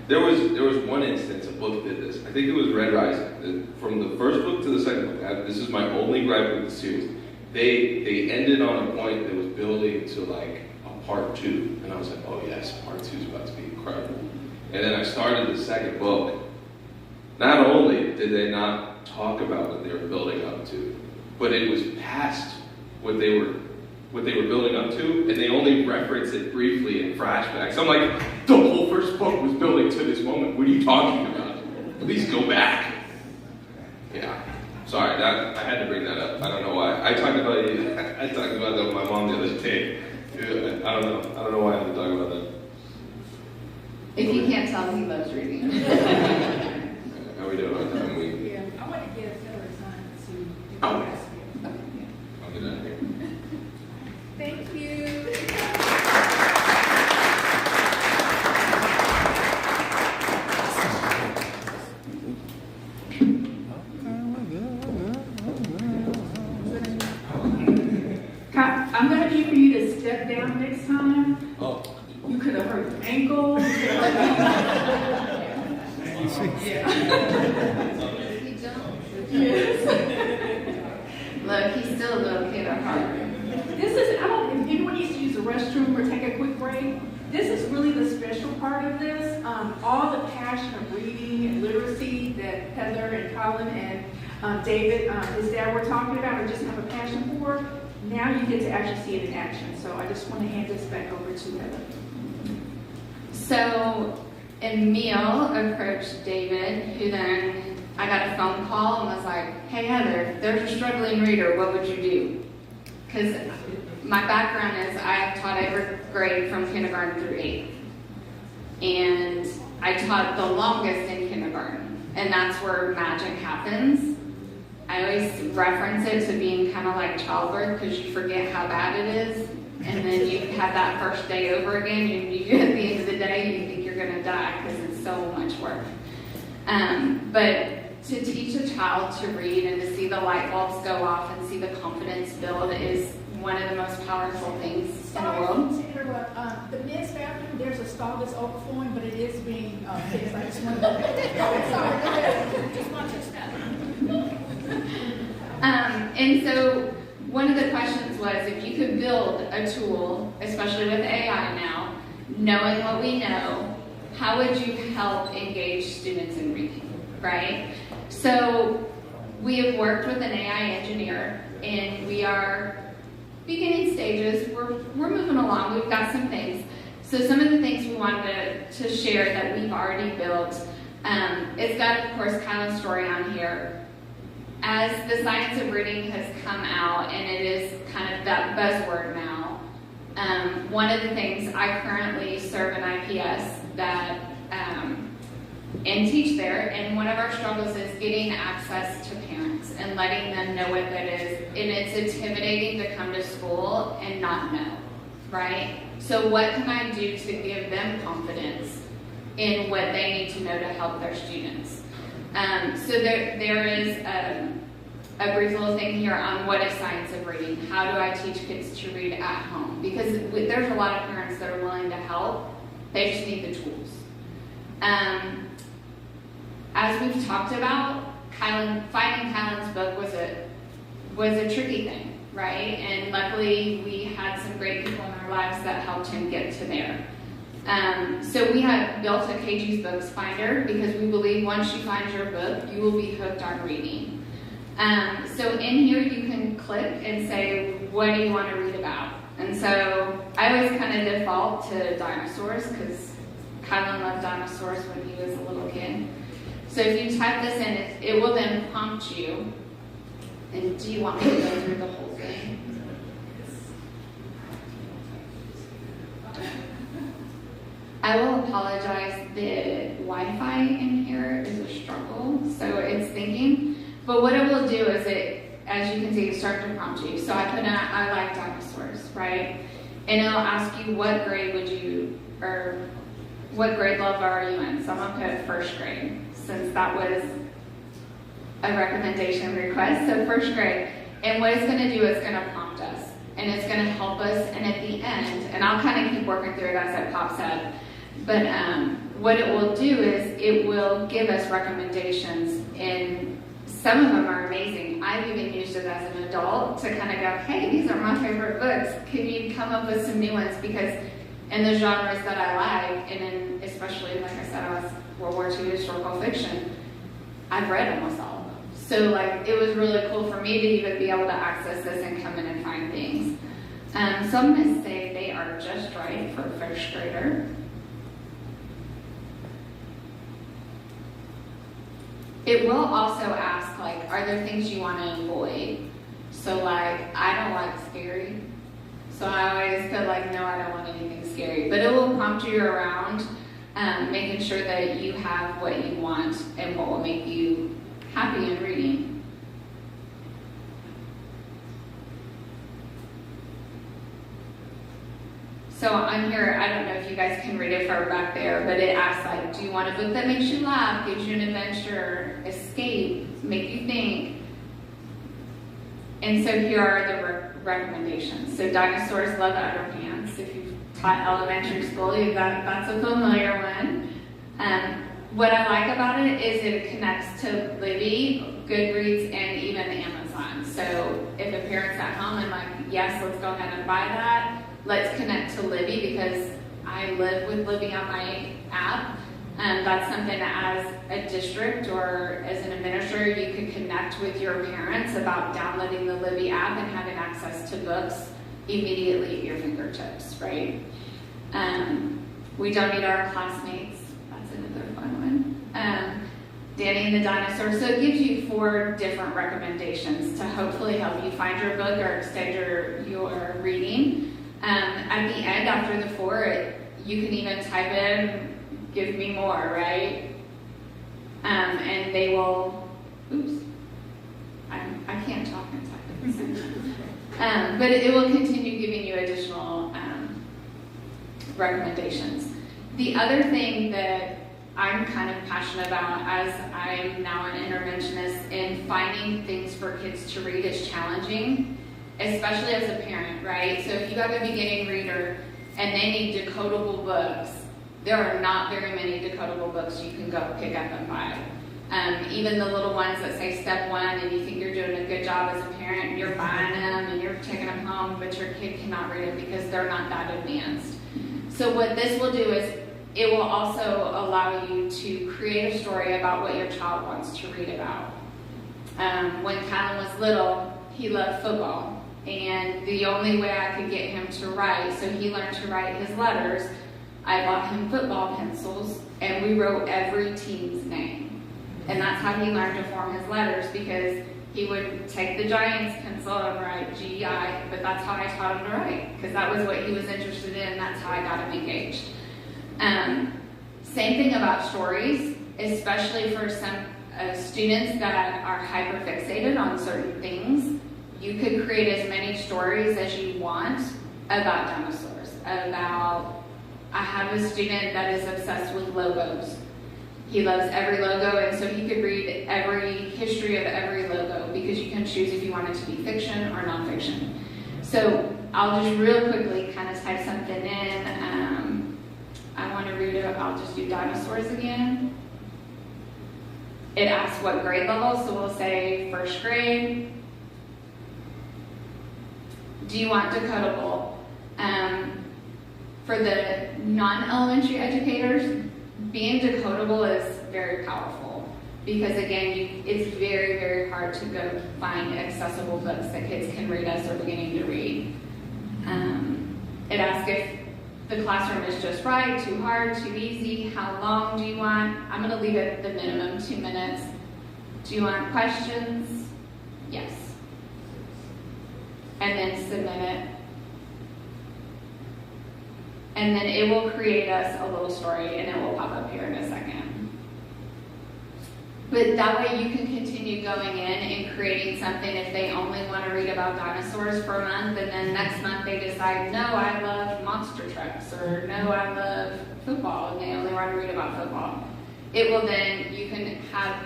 there was one instance a book did this. I think it was Red Rising. From the first book to the second book, this is my only gripe with the series. They ended on a point that was building to like a part 2, and I was like, oh yes, part 2 is about to be incredible. And then I started the second book. Not only did they not talk about what they were building up to, but it was past what they were building up to, and they only reference it briefly in flashbacks. I'm like, the whole first book was building to this moment. What are you talking about? Please go back. Yeah. Sorry, I had to bring that up. I don't know why. I talked about that with my mom the other day. I don't know why I had to talk about that. If you can't tell, he loves reading. How we doing on time? Yeah, I want to get a better time to do Oh. the rest. I'll get out of here. Thank you. I'm going to need for you to step down next time. Oh. You could have hurt your ankle. Look, he's still a little kid at heart. This is, if anyone needs to use the restroom or take a quick break, this is really the special part of this. All the passion of reading and literacy that Heather and Colin and David, his dad, were talking about, or just have a passion for, now you get to actually see it in action. So I just want to hand this back over to Heather. So Emil approached David, who then I got a phone call and was like, hey Heather, there's a struggling reader, what would you do? Because my background is I have taught every grade from kindergarten through 8th. And I taught the longest in kindergarten, and that's where magic happens. I always reference it to being kind of like childbirth, because you forget how bad it is, and then you have that first day over again, and you at the end of the day, you think you're going to die because it's so much work. But to teach a child to read and to see the light bulbs go off and see the confidence build is one of the most powerful things in the world. Sorry to interrupt. The men's bathroom, there's a stall that's overflowing, but it is being fixed. I just wanted to... Oh, sorry, go ahead. Just want to step. And so one of the questions was, if you could build a tool, especially with AI now, knowing what we know, how would you help engage students in reading, right? So we have worked with an AI engineer, and we are beginning stages. We're moving along. We've got some things. So some of the things we wanted to share that we've already built, it's got, of course, Kylan's story on here. As the science of reading has come out, and it is kind of that buzzword now, one of the things I currently serve in IPS that and teach there, and one of our struggles is getting access to parents and letting them know what that is. And it's intimidating to come to school and not know, right? So what can I do to give them confidence in what they need to know to help their students? So there is a brief little thing here on what is science of reading. How do I teach kids to read at home? Because there's a lot of parents that are willing to help. They just need the tools. As we've talked about, finding Kylan's book was a tricky thing, right? And luckily, we had some great people in our lives that helped him get to there. So we have built a KG's Books Finder, because we believe once you find your book, you will be hooked on reading. So in here, you can click and say, what do you want to read about? And so I always kind of default to dinosaurs, because Kylan loved dinosaurs when he was a little kid. So if you type this in, it will then prompt you. And do you want me to go through the whole thing? I will apologize, the Wi-Fi in here is a struggle, so it's thinking. But what it will do is as you can see, it's starting to prompt you. So I put in, I like dinosaurs, right? And it'll ask you what grade would you, or what grade level are you in? So I'm gonna put first grade, since that was a recommendation request, so first grade. And what it's gonna do, it's gonna prompt us, and it's gonna help us, and at the end, and I'll kind of keep working through it as it pops up, but what it will do is it will give us recommendations, and some of them are amazing. I've even used it as an adult to kind of go, hey, these are my favorite books. Can you come up with some new ones? Because in the genres that I like, and in, especially, like I said, I was World War II historical fiction, I've read almost all of them. So like, it was really cool for me to even be able to access this and come in and find things. So I'm gonna say they are just right for a first grader. It will also ask, like, are there things you want to avoid? So, like, I don't like scary. So I always put, like, no, I don't want anything scary. But it will prompt you around, making sure that you have what you want and what will make you happy in reading. So I'm here, I don't know if you guys can read it from back there, but it asks, like, do you want a book that makes you laugh, gives you an adventure, escape, make you think? And so here are the recommendations. So dinosaurs love underpants. If you've taught elementary school, that's a familiar one. What I like about it is it connects to Libby, Goodreads, and even Amazon. So if a parent's at home and like, yes, let's go ahead and buy that, let's connect to Libby because I live with Libby on my app. That's something that as a district or as an administrator, you could connect with your parents about downloading the Libby app and having access to books immediately at your fingertips, right? We don't need our classmates. That's another fun one. Danny and the Dinosaur. So it gives you 4 different recommendations to hopefully help you find your book or extend your reading. At the end, after the 4, you can even type in, give me more, right? And they will, oops, I can't talk and type at the same time. But it will continue giving you additional recommendations. The other thing that I'm kind of passionate about, as I'm now an interventionist, in finding things for kids to read is challenging, especially as a parent, right? So if you have a beginning reader and they need decodable books, there are not very many decodable books you can go pick up and buy. Even the little ones that say step 1 and you think you're doing a good job as a parent, you're buying them and you're taking them home, but your kid cannot read it because they're not that advanced. So what this will do is it will also allow you to create a story about what your child wants to read about. When Callan was little, he loved football. And the only way I could get him to write, so he learned to write his letters, I bought him football pencils, and we wrote every team's name. And that's how he learned to form his letters, because he would take the Giants pencil and write G-I, but that's how I taught him to write, because that was what he was interested in, and that's how I got him engaged. Same thing about stories, especially for some students that are hyper-fixated on certain things. You could create as many stories as you want about dinosaurs, I have a student that is obsessed with logos. He loves every logo, and so he could read every history of every logo, because you can choose if you want it to be fiction or nonfiction. So I'll just real quickly kind of type something in. I want to read it, I'll just do dinosaurs again. It asks what grade level, so we'll say first grade. Do you want decodable? For the non-elementary educators, being decodable is very powerful, because again, it's very, very hard to go find accessible books that kids can read as they're beginning to read. It asks if the classroom is just right, too hard, too easy, how long do you want? I'm going to leave it at the minimum 2 minutes. Do you want questions? Yes. And then submit it. And then it will create us a little story, and it will pop up here in a second. But that way you can continue continue going in and creating something if they only want to read about dinosaurs for a month, and then next month they decide, no, I love monster trucks, or no, I love football, and they only want to read about football. It will then, you can have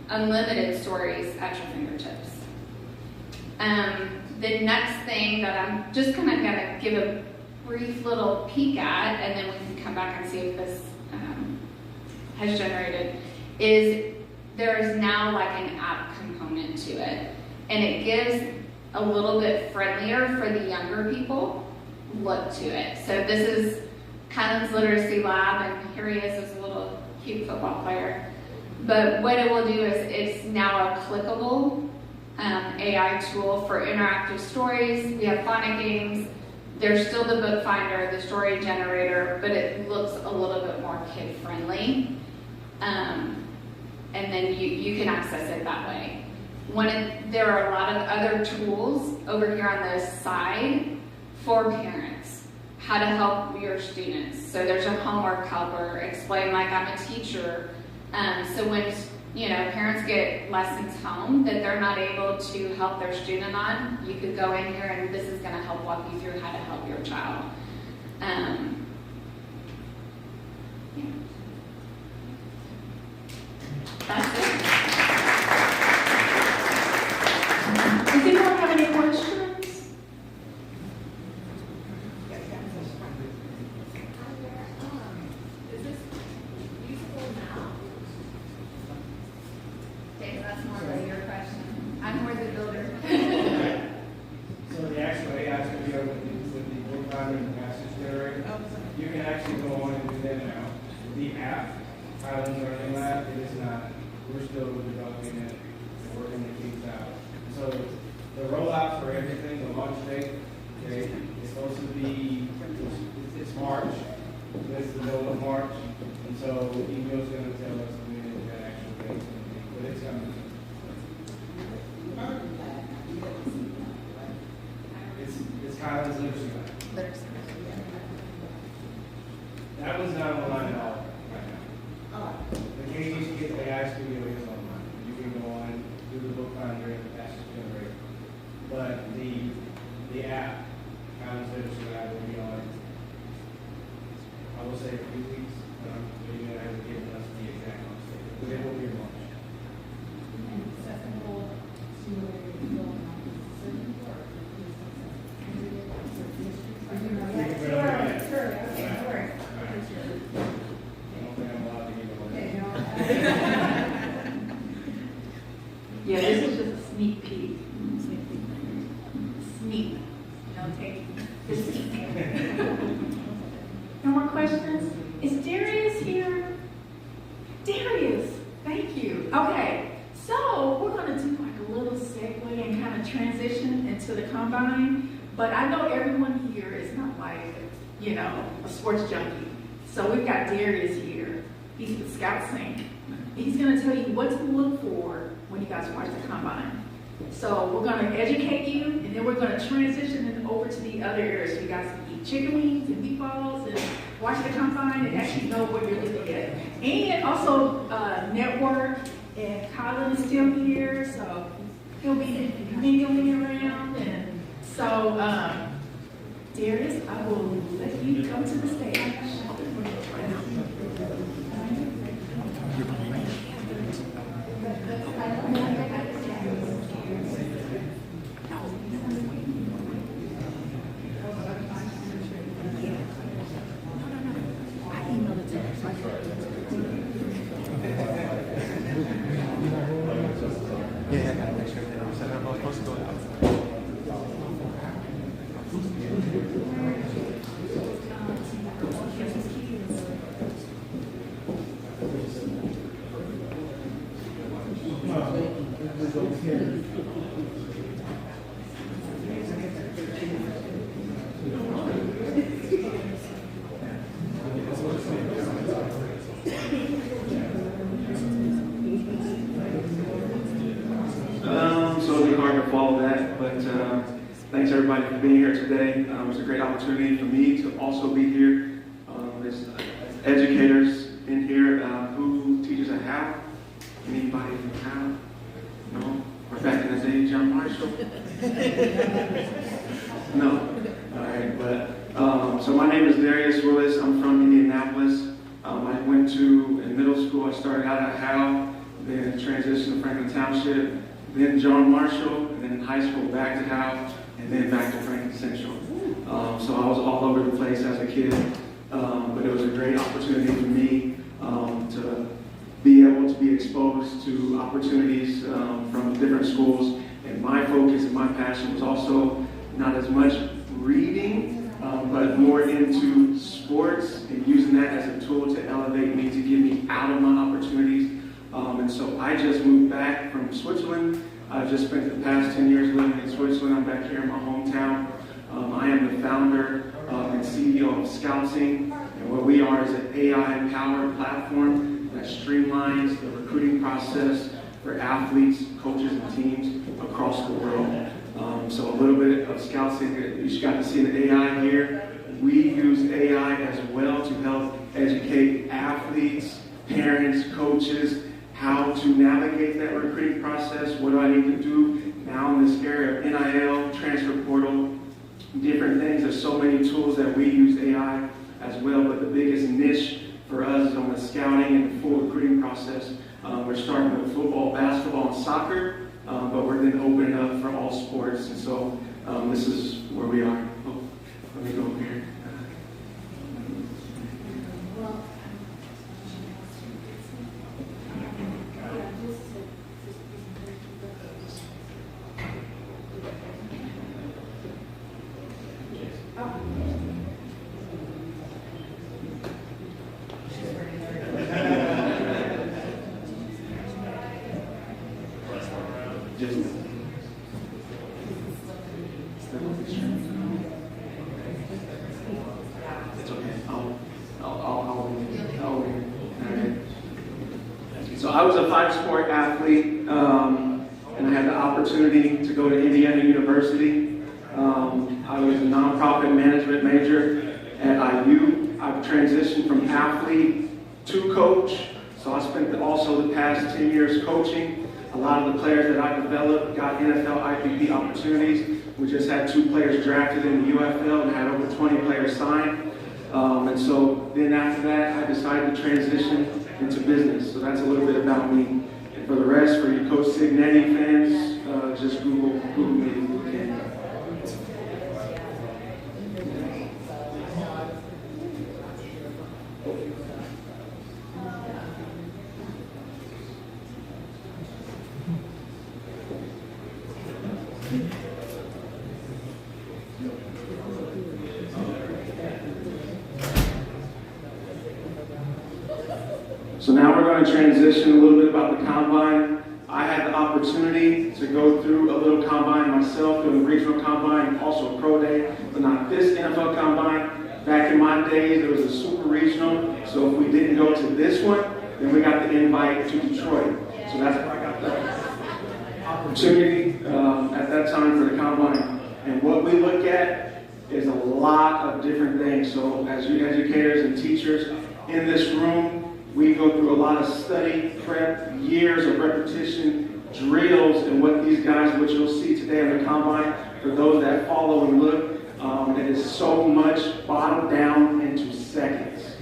unlimited stories at your fingertips. The next thing that I'm just kind of going to give a brief little peek at, and then we can come back and see if this has generated, is there is now like an app component to it. And it gives a little bit friendlier for the younger people look to it. So this is Kylan's Literacy Lab, and here he is as a little cute football player. But what it will do is it's now a clickable AI tool for interactive stories. We have phonic games. There's still the book finder, the story generator, but it looks a little bit more kid-friendly. And then you can access it that way. There are a lot of other tools over here on the side for parents, how to help your students. So there's a homework helper, explain like I'm a teacher. So when parents get lessons home that they're not able to help their student on, you could go in here and this is going to help walk you through how to help your child. That's it. Does anyone have any questions? Is this useful now? Dave, that's more of your question. I'm more the builder. So the actual AI studio with the book finder and the passage generator, you can actually go on and do that now. The app, Kylan's Learning Lab, it is not. We're still developing it and working the kinks out. So the rollout for everything, the launch date, okay, is supposed to be, it's March. This is the middle of March. And so email's going to tell us when that actual date is going to be. But it's coming. It's Kylan's Literacy Lab. That was not online at all right now. The KG's Kids AI Studio is online. You can go on, do the book finder and the passage generator. But the app, Kylan's Literacy Lab, will be on, I will say, a few weeks. Maybe I haven't given us the exact launch date, but it will be launched. Yeah, this is just a sneak peek. Sneak. Take the sneak. No more questions? Is Darius here? Darius, thank you. Okay, so we're going to do like a little segue and kind of transition into the combine. But I know everyone here is not like, a sports junkie. So we've got Darius here. He's with Scout Sync. He's going to tell you what to look for when you guys watch the combine. So we're going to educate you, and then we're going to transition it over to the other areas so you guys can eat chicken wings and meatballs and watch the combine and actually know what you're looking at. And also network, and Colin is still here, so he'll be mingling around. And so, Darius, I will let you come to the stage. So it'll be hard to follow that, but thanks everybody for being here today. It was a great opportunity for me to also be here. There's educators in here who teachers at HAL. Anybody from HAL? No? Marshall? No. All right, but so my name is Darius Willis. I'm from Indianapolis. I went to, in middle school, I started out at Howe, then transitioned to Franklin Township, then John Marshall, and then in high school back to Howe, and then back to Franklin Central. So I was all over the place as a kid, but it was a great opportunity for me to be able to be exposed to opportunities from different schools. And my focus and my passion was also not as much reading, but more into sports and using that as a tool to elevate me, to get me out of my opportunities. And so I just moved back from Switzerland. I just spent the past 10 years living in Switzerland. I'm back here in my hometown. I am the founder and CEO of Scouting, and what we are is an AI-empowered platform that streamlines the recruiting process for athletes, coaches, and teams across the world. So a little bit of Scouting, you just got to see the AI here. We use AI as well to help educate athletes, parents, coaches, how to navigate that recruiting process. What do I need to do now in this area of NIL, transfer portal, different things. There's so many tools that we use AI as well, but the biggest niche for us is on the scouting and the full recruiting process. We're starting with football, basketball, and soccer, but we're then opening up for all sports. And so this is where we are. Oh, let me go over here. It's okay. So I was a 5-sport athlete, and I had the opportunity to go to Indiana University. I was a nonprofit management major at IU. I've transitioned from athlete to coach. So I spent also the past 10 years coaching. A lot of the players that I developed got NFL IPP opportunities. We just had 2 players drafted in the UFL and had over 20 players signed. And so then after that, I decided to transition into business. So that's a little bit about me. And for the rest, for you Coach Signetti fans, just Google me if you can. So now we're going to transition a little bit about the combine. I had the opportunity to go through a little combine myself, doing a regional combine, also a pro day, but not this NFL combine. Back in my days, there was a super regional, so if we didn't go to this one, then we got the invite to Detroit. So that's where I got the opportunity at that time for the combine. And what we look at is a lot of different things. So as you educators and teachers in this room, we go through a lot of study, prep, years of repetition, drills, and what these guys, what you'll see today on the combine, for those that follow and look, it is so much bottled down into seconds.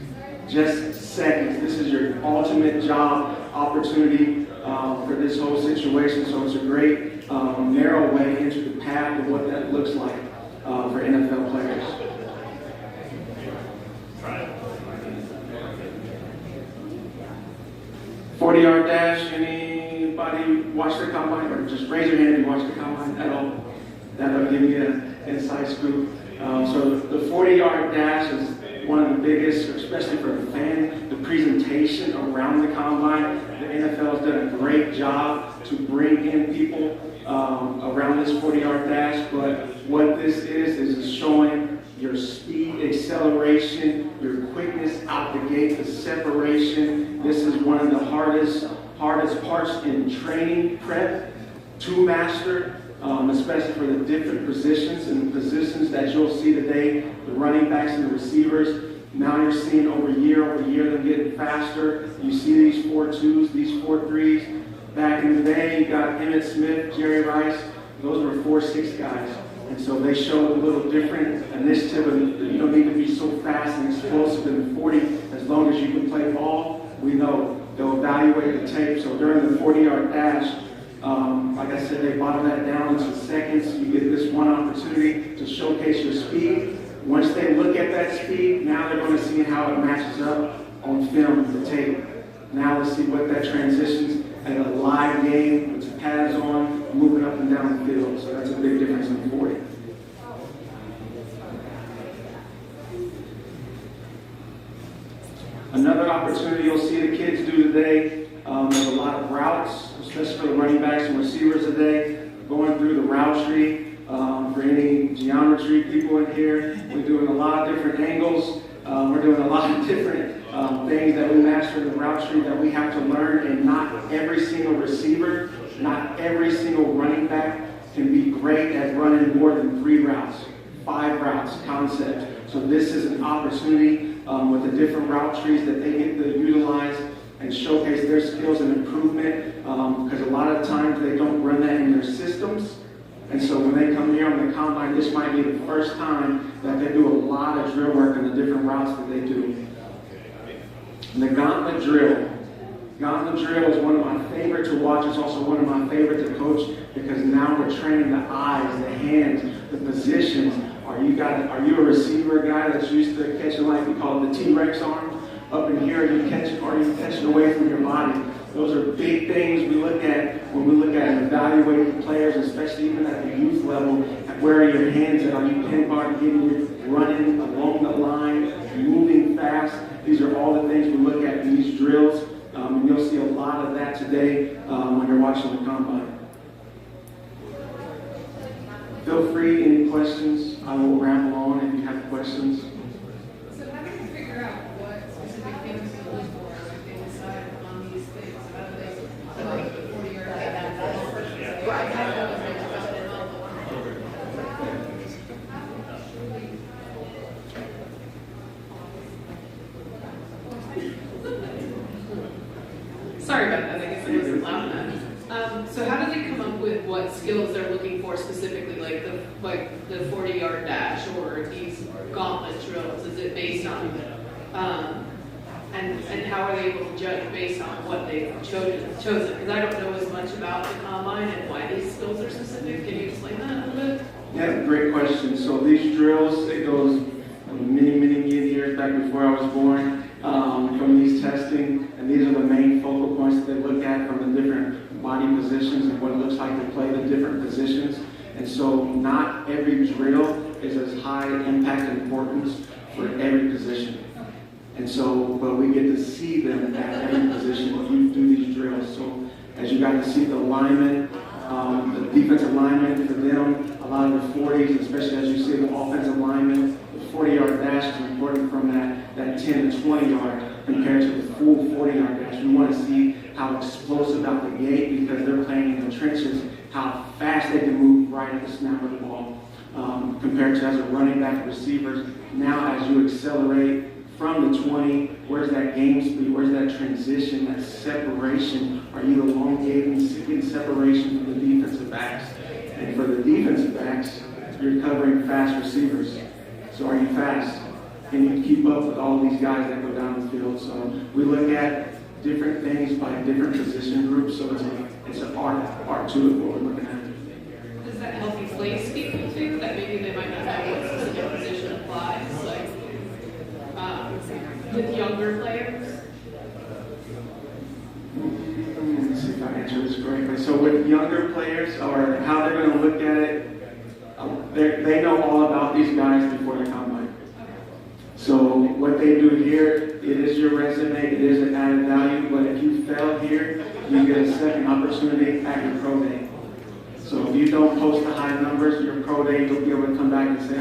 Just seconds. This is your ultimate job opportunity for this whole situation. So it's a great narrow way into the path of what that looks like for NFL players. 40-yard dash. Anybody watch the combine? Or just raise your hand if you watch the combine at all. That'll give you an inside scoop. So the 40-yard dash is one of the biggest, especially for a fan. The presentation around the combine. The NFL has done a great job to bring in people around this 40-yard dash. But what this is showing your speed, acceleration, your quickness out the gate, the separation. This is one of the hardest parts in training prep to master, especially for the different positions and the positions that you'll see today, the running backs and the receivers. Now you're seeing over year them getting faster. You see these 4.2s, these 4.3s. Back in the day, you got Emmitt Smith, Jerry Rice. Those were 4-6 guys. And so they showed a little different initiative. You don't need to be so fast and explosive in the 40. As long as you can play ball, we know they'll evaluate the tape. So during the 40-yard dash, like I said, they bottom that down into seconds. You get this one opportunity to showcase your speed. Once they look at that speed, now they're going to see how it matches up on film, the tape. Now let's see what that transitions at a live game with the pads on, moving up and down the field. So that's a big difference in the 40. Another opportunity you'll see the kids do today, there's a lot of routes, especially for the running backs and receivers today, going through the route tree. For any geometry people in here, we're doing a lot of different angles. We're doing a lot of different things that we master in the route tree that we have to learn, and not every single receiver, not every single running back can be great at running more than 3 routes, 5 routes concept. So this is an opportunity with the different route trees that they get to utilize and showcase their skills and improvement, because a lot of times they don't run that in their systems. And so when they come here on the combine, this might be the first time that they do a lot of drill work in the different routes that they do. And the gauntlet drill. Gauntlet drill is one of my favorite to watch. It's also one of my favorite to coach, because now we're training the eyes, the hands, the positions. Are you a receiver guy that's used to catching, like we call it the T-Rex arm? Up in here, are you catching away from your body? Those are big things we look at when we look at evaluating players, especially even at the youth level. Where are your hands at? Are you pin bar getting, running along the line, moving fast? These are all the things we look at in these drills. And you'll see a lot of that today when you're watching the combine. Feel free, any questions? I will ramble on if you have questions. So how do you figure out what specific things to look for if they decide on these things? How do they, like the 40-yard dash? Right. How do they develop it? Sorry about that, I guess I wasn't loud enough. So how do they come up with what skills they're looking for specifically, like the 40-yard dash or these gauntlet drills? Is it based on, and how are they able to judge based on what they've chosen? Because I don't know as much about the combine and why these skills are specific. Can you explain that a little bit? Yeah, great question. So these drills, it goes many years back before I was born, from these testing, and these are the main focal points that they look at from the different body positions and what it looks like to play the different positions. And so not every drill is as high impact importance for every position. And so, but we get to see them at every position when you do these drills. So as you got to see the alignment, the defensive lineman for them, a lot of the 40s, especially as you see the offensive lineman, the 40-yard dash is important from that 10 to 20 yard compared to the full 40-yard dash. We want to see how explosive out the gate, because they're playing in the trenches, how fast they can move right at the snap of the ball, compared to as a running back receivers. Now as you accelerate from the 20, where's that game speed? Where's that transition, that separation? Are you elongating, seeking separation from the defensive backs? And for the defensive backs, you're covering fast receivers. So are you fast? Can you keep up with all these guys that go down the field? So we look at different things by different position groups. So it's an art to it, what we're looking at. Does that help you place people too? That maybe they might not know what specific position applies, like with younger players? Let me see if I answer this correctly. So with younger players, or how they're going to look at it, they know all about these guys before the combine. So what they do here, it is your resume, it is an added value, but if you fail here, you get a second opportunity at your pro day. So if you don't post the high numbers, your pro day, you'll be able to come back and say,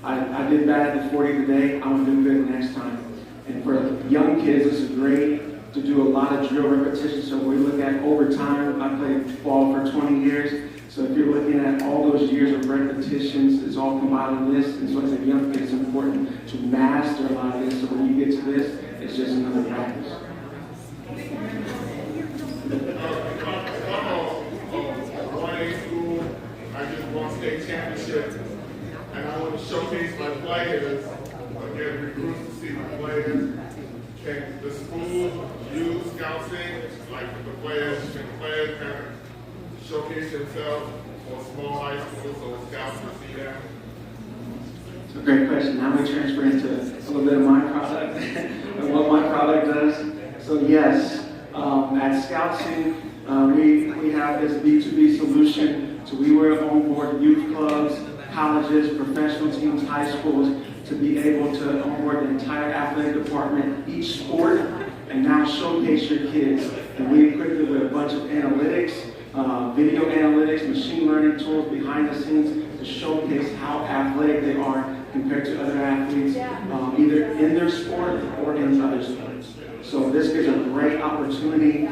I did bad at the 40 today, I'm going to do good next time. And for young kids, it's great to do a lot of drill repetitions. So we look at overtime. I played ball for 20 years. So if you're looking at all those years of repetitions, it's all compiled in this. And so as a young kid, it's important to master a lot of this. So when you get to this, it's just another practice. High Scouts thing, like with the players, can the players kind of showcase themselves on small high schools so scouts can see that? It's a great question. Now we transfer into a little bit of my product and what my product does. So yes, at Scoutsing, we have this B2B solution. So we were on board youth clubs, colleges, professional teams, high schools to be able to onboard the entire athletic department, each sport, and now showcase your kids. And we equipped it with a bunch of analytics, video analytics, machine learning tools behind the scenes to showcase how athletic they are compared to other athletes, either in their sport or in other sports. So this gives a great opportunity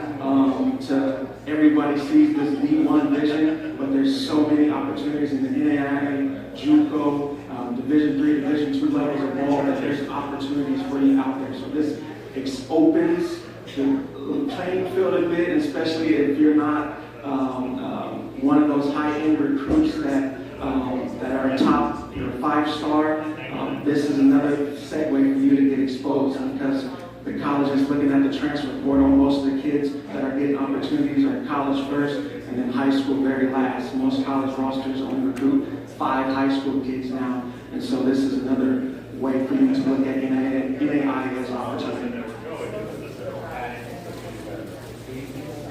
to everybody sees this D1 vision, but there's so many opportunities in the NAIA, JUCO, Division III, Division II levels of ball that there's opportunities for you out there. So this opens the playing field a bit, especially if you're not one of those high-end recruits that are top 5-star. This is another segue for you to get exposed because the college is looking at the transfer portal. Most of the kids that are getting opportunities are college first and then high school very last. Most college rosters only recruit 5 high school kids now. And so this is another way for you to look at NAIA as an opportunity.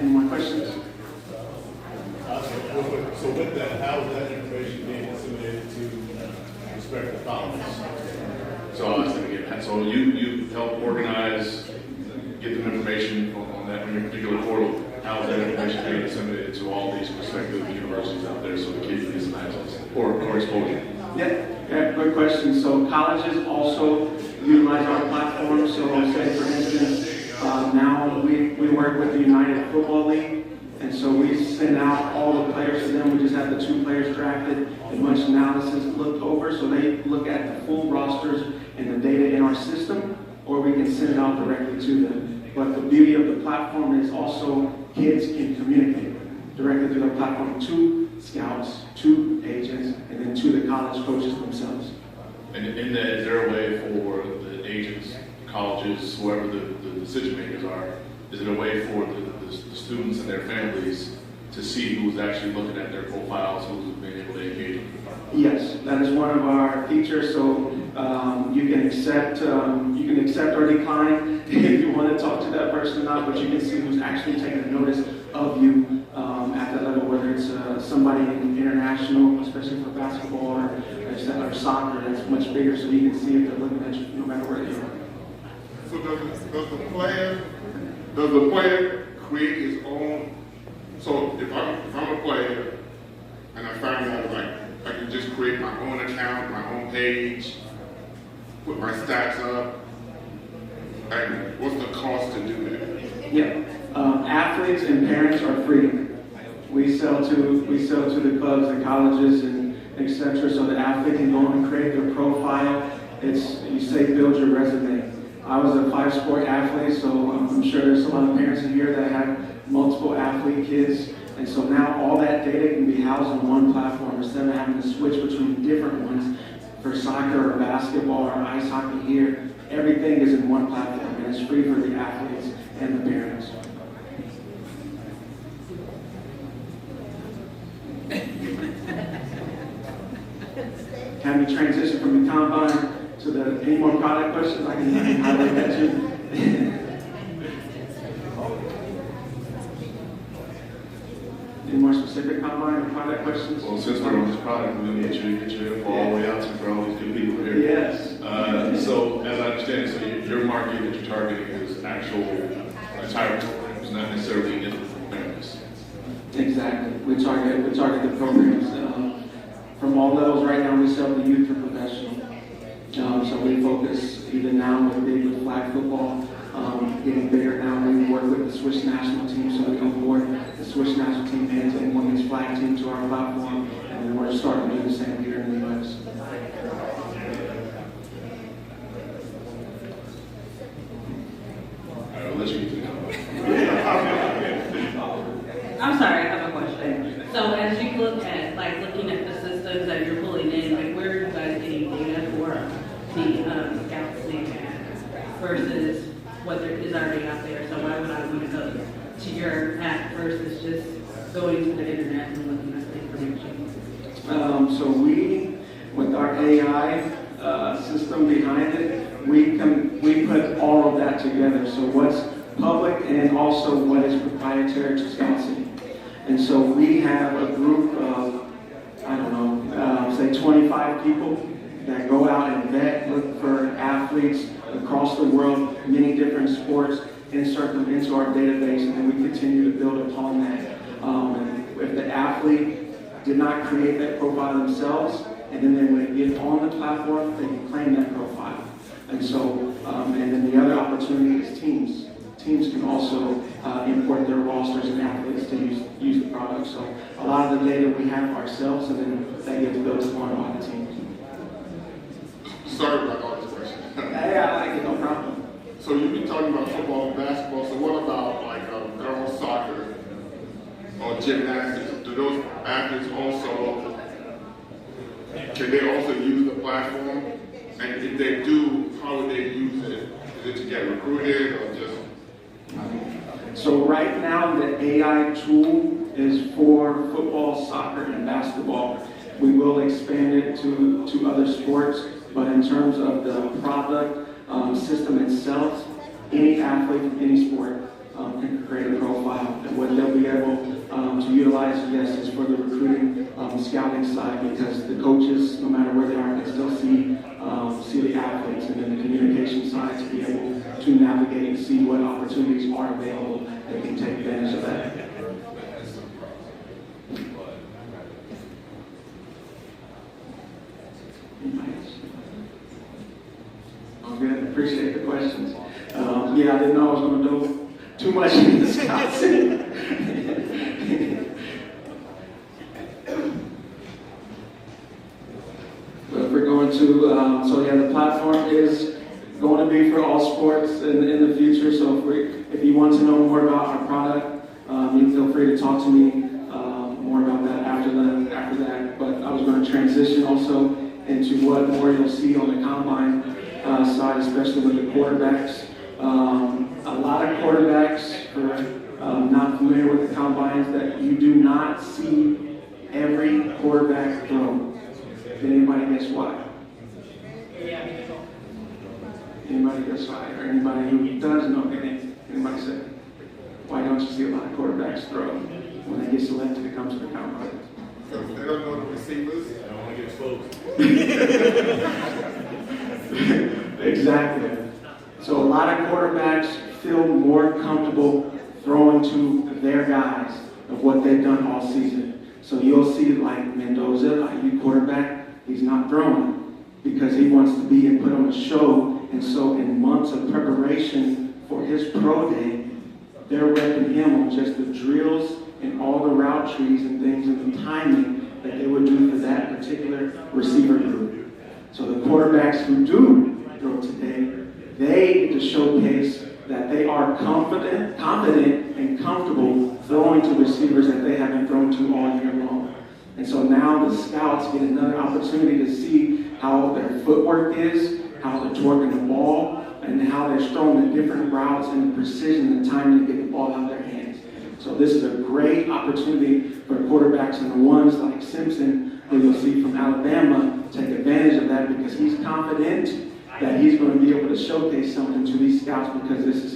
Any more questions? So with that, how is that information being disseminated to respective colleges? So I was thinking, so you help organize, get them information on that particular portal. How is that information being disseminated to all these prospective universities out there so the kids get some access or exposure? Yeah, good question. So colleges also utilize our platform. So say for instance, now we work with the United Football League. And so we send out all the players to them. We just have the 2 players drafted, a bunch of analysis looked over. So they look at the full rosters and the data in our system, or we can send it out directly to them. But the beauty of the platform is also kids can communicate directly through the platform to scouts, to agents, and then to the college coaches themselves. And in that, is there a way for the agents, colleges, whoever the decision makers are, is it a way for the students and their families to see who's actually looking at their profiles, who's been able to engage them? Yes, that is one of our features. So you can accept or decline if you want to talk to that person or not, but you can see who's actually taking notice of you at that level, whether it's somebody in international, especially for basketball or soccer, that's much bigger, so you can see if they're looking at you no matter where they are. So does the player create his own? So if I'm a player and I find out like I can just create my own account, my own page, put my stats up, and what's the cost to do that? Yeah, athletes and parents are free. We sell to the clubs and colleges and etc. So the athlete can go and create their profile. You say build your resume. I was a 5-sport athlete, so I'm sure there's a lot of parents in here that have multiple athlete kids. And so now all that data can be housed on one platform instead of having to switch between different ones for soccer or basketball or ice hockey here. Everything is in one platform and it's free for the athletes and the parents. Have me transition from the combine to any more product questions? I can highlight that too. Any more specific combine or product questions? Well, since we're on this product, we're going to get your info all the way out to for all these good people here. Yes. So, as I understand it, so your market that you're targeting is actual entire programs, not necessarily individual families. Exactly. We target the programs from all levels. Right now, we sell the youth or professional. So we focus even now with flag football, getting bigger now. We work with the Swiss national team, so we onboard the Swiss national team and women's flag team to our platform, and then we're starting to do the same here in the U.S. All right, I'll let you get to the I'm sorry, I have a question. So as you look at, looking at the systems that you're pulling in, where are you guys getting data for the Scouts League versus what there is already out there. So why would I want to go to your app versus just going to the internet and looking at the information? So we, with our AI system behind it, we put all of that together. So what's public and also what is proprietary to Scout City. And so we have a group of, I don't know, say 25 people that go out and vet, look for athletes across the world, many different sports, insert them into our database, and then we continue to build upon that. And if the athlete did not create that profile themselves, and then they would get on the platform, they can claim that profile. And so, and then the other opportunity is teams. Teams can also import their rosters and athletes to use the product. So a lot of the data we have ourselves, and then that gets built upon by the teams. Sorry about all this question. Yeah, I like it, no problem. So you've been talking about football and basketball, so what about like girls soccer or gymnastics? Do those athletes also, can they also use the platform? And if they do, how would they use it? Is it to get recruited or just? So right now the AI tool is for football, soccer, and basketball. We will expand it to other sports, but in terms of the product system itself, any athlete from any sport can create a profile. And what they'll be able to utilize, yes, is for the recruiting scouting side, because the coaches, no matter where they are, can still see the athletes, and then the communication side to be able to navigate and see what opportunities are available that can take advantage of that. Oh, good. Appreciate the questions. Yeah, I didn't know I was going to do too much in Wisconsin. But if we're going to, so yeah, the platform is going to be for all sports in the future. So if you want to know more about our product, you feel free to talk to me more about that after that. But I was going to transition also into what more you'll see on the combine side, especially with the quarterbacks. A lot of quarterbacks who are not familiar with the combines, that you do not see every quarterback throw. Did anybody guess why? Anybody guess why? Or anybody who does know anything? Anybody say? Why don't you see a lot of quarterbacks throw when they get selected to come to the combine? Because they don't know the receivers. I don't want to get exposed. Exactly. So a lot of quarterbacks feel more comfortable throwing to their guys of what they've done all season. So you'll see like Mendoza, IU quarterback, he's not throwing because he wants to be and put on a show. And so in months of preparation for his pro day, they're repping him on just the drills and all the route trees and things and the timing that they would do for that particular receiver group. So the quarterbacks who do throw today, they get to showcase that they are confident and comfortable throwing to receivers that they haven't thrown to all year long. And so now the scouts get another opportunity to see how their footwork is, how they're twerking the ball, and how they're throwing the different routes and the precision and the time to get the ball out of their hands. So this is a great opportunity for quarterbacks, and the ones like Simpson, who you'll see from Alabama, take advantage of that because he's confident that he's going to be able to showcase something to these scouts because this is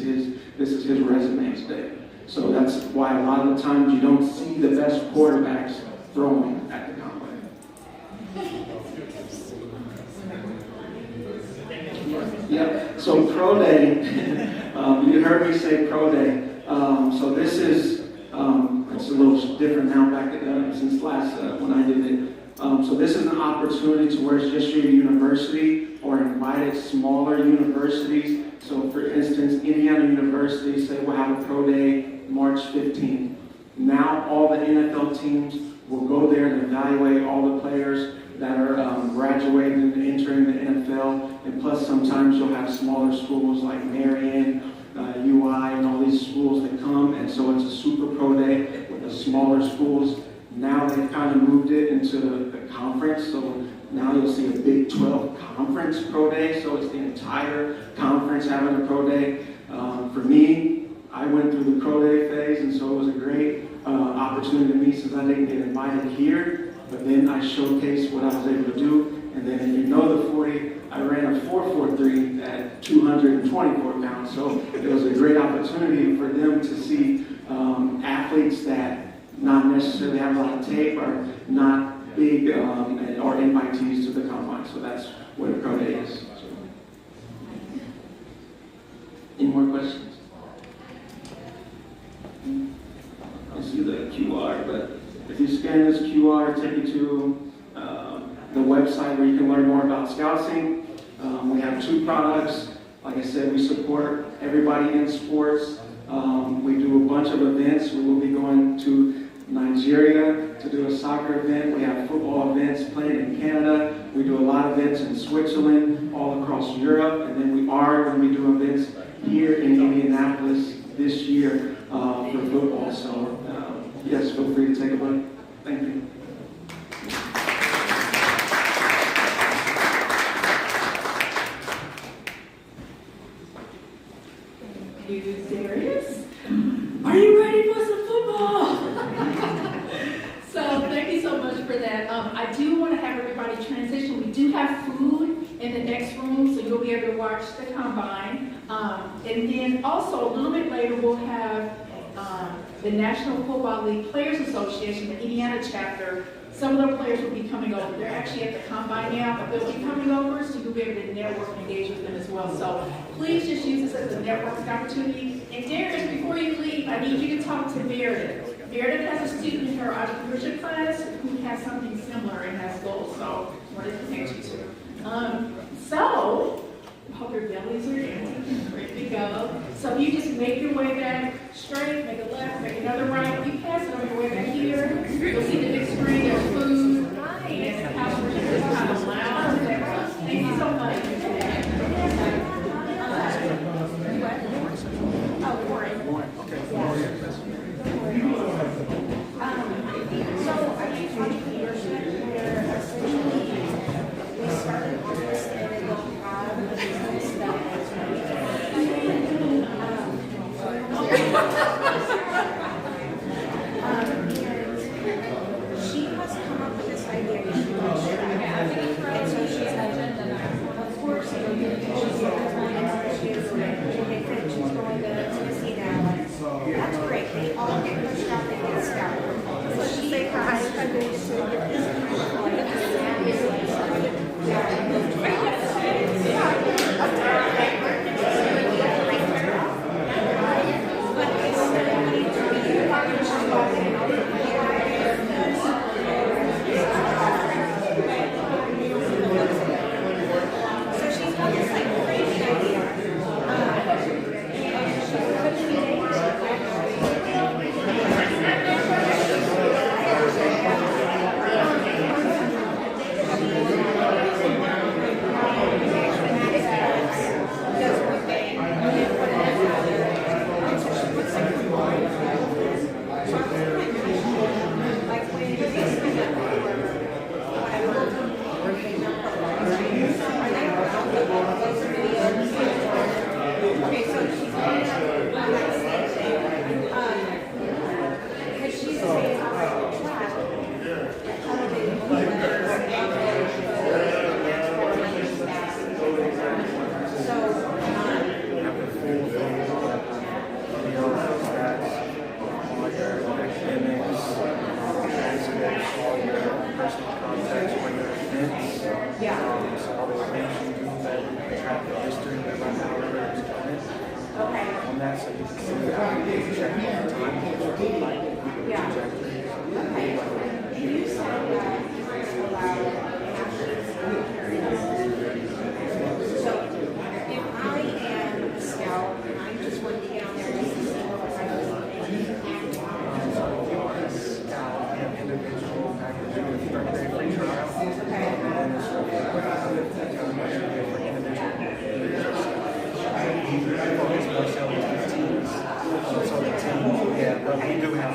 his resume today. So that's why a lot of the times you don't see the best quarterbacks throwing at the combine. Yeah. So pro day, you heard me say pro day. So this is it's a little different now back since last when I did it. So this is an opportunity to where it's just your university or invited smaller universities. So for instance, Indiana University, say we'll have a pro day March 15th. Now all the NFL teams will go there and evaluate all the players that are graduating and entering the NFL. And plus sometimes you'll have smaller schools like Marion, UI, and all these schools that come. And so it's a super pro day with the smaller schools. Now they've kind of moved it into the conference, so now you'll see a Big 12 conference pro day, so it's the entire conference having a pro day. For me, I went through the Pro Day phase, and so it was a great opportunity to me since I didn't get invited here, but then I showcased what I was able to do. And then if you know the 40, I ran a 4.43 at 224 pounds. So it was a great opportunity for them to see athletes that not necessarily have a lot of tape or not big or invitees to the combine. So that's what a Pro Day is. So. Any more questions? I see the QR, but if you scan this QR, it'll take you to the website where you can learn more about Scouting. We have 2 products. Like I said, we support everybody in sports. We do a bunch of events. We will be going to Nigeria to do a soccer event. We have football events played in Canada. We do a lot of events in Switzerland, all across Europe, and then we are going to be doing events here in Indianapolis this year for football. So yes, feel free to take a look. Thank you. Thank you, Darius. Are you ready for some football? So thank you so much for that. I do want to have everybody transition. We do have food in the next room, so you'll be able to watch the combine. And then also a little bit later, we'll have the National Football League Players Association, the Indiana chapter. Some of their players will be coming over. They're actually at the combine now, but they'll be coming over, so you'll be able to network and engage with them as well. So please just use this as a networking opportunity. And Darius, before you leave, I need you to talk to Meredith. Meredith has a student in her entrepreneurship class who has something similar and has goals, so I wanted to connect you to. So, I hope your bellies are empty, ready to go. So if you just make your way back straight, make a left, make another right. You pass it on your way back here. You'll see the big screen, there's food, and the house is kind of loud. Thank you so much. Oh, Warren. Okay. So I think entrepreneurship, where essentially we started on this and then we'll have a business that is she has come up with this idea that she wants to try. And so she's like, of course, she's going to Tennessee now. That's great. They all get pushed out and get scouted. So she say her high We do have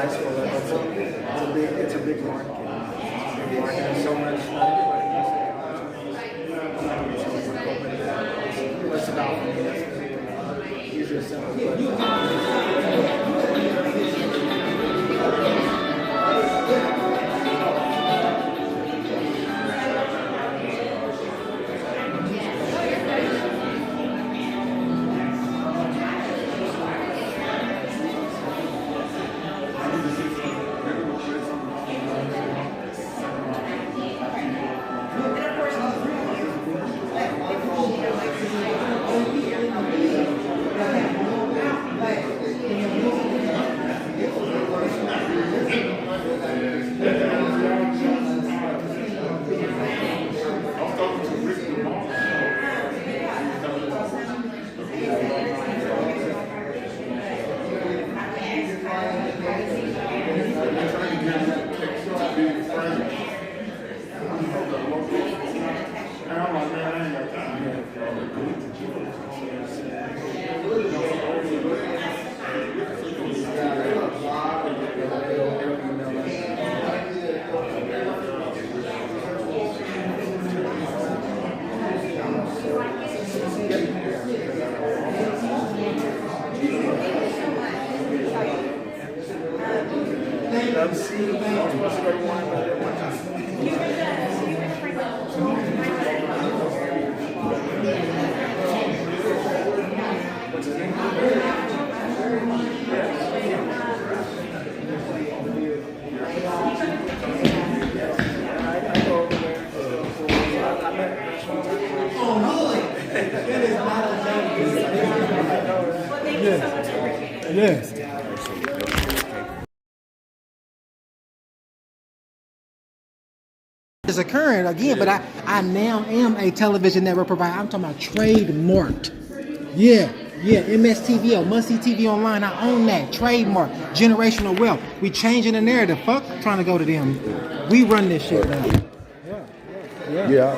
high school level. It's a big market. The market has so much. What's about for me? That's easier simple. Yes. It's occurring again, but I now am a television network provider. I'm talking about trademarked. Yeah, MSTVO, Must See TV Online. I own that. Trademark. Generational wealth. We changing the narrative. Fuck trying to go to them. We run this shit now. Yeah.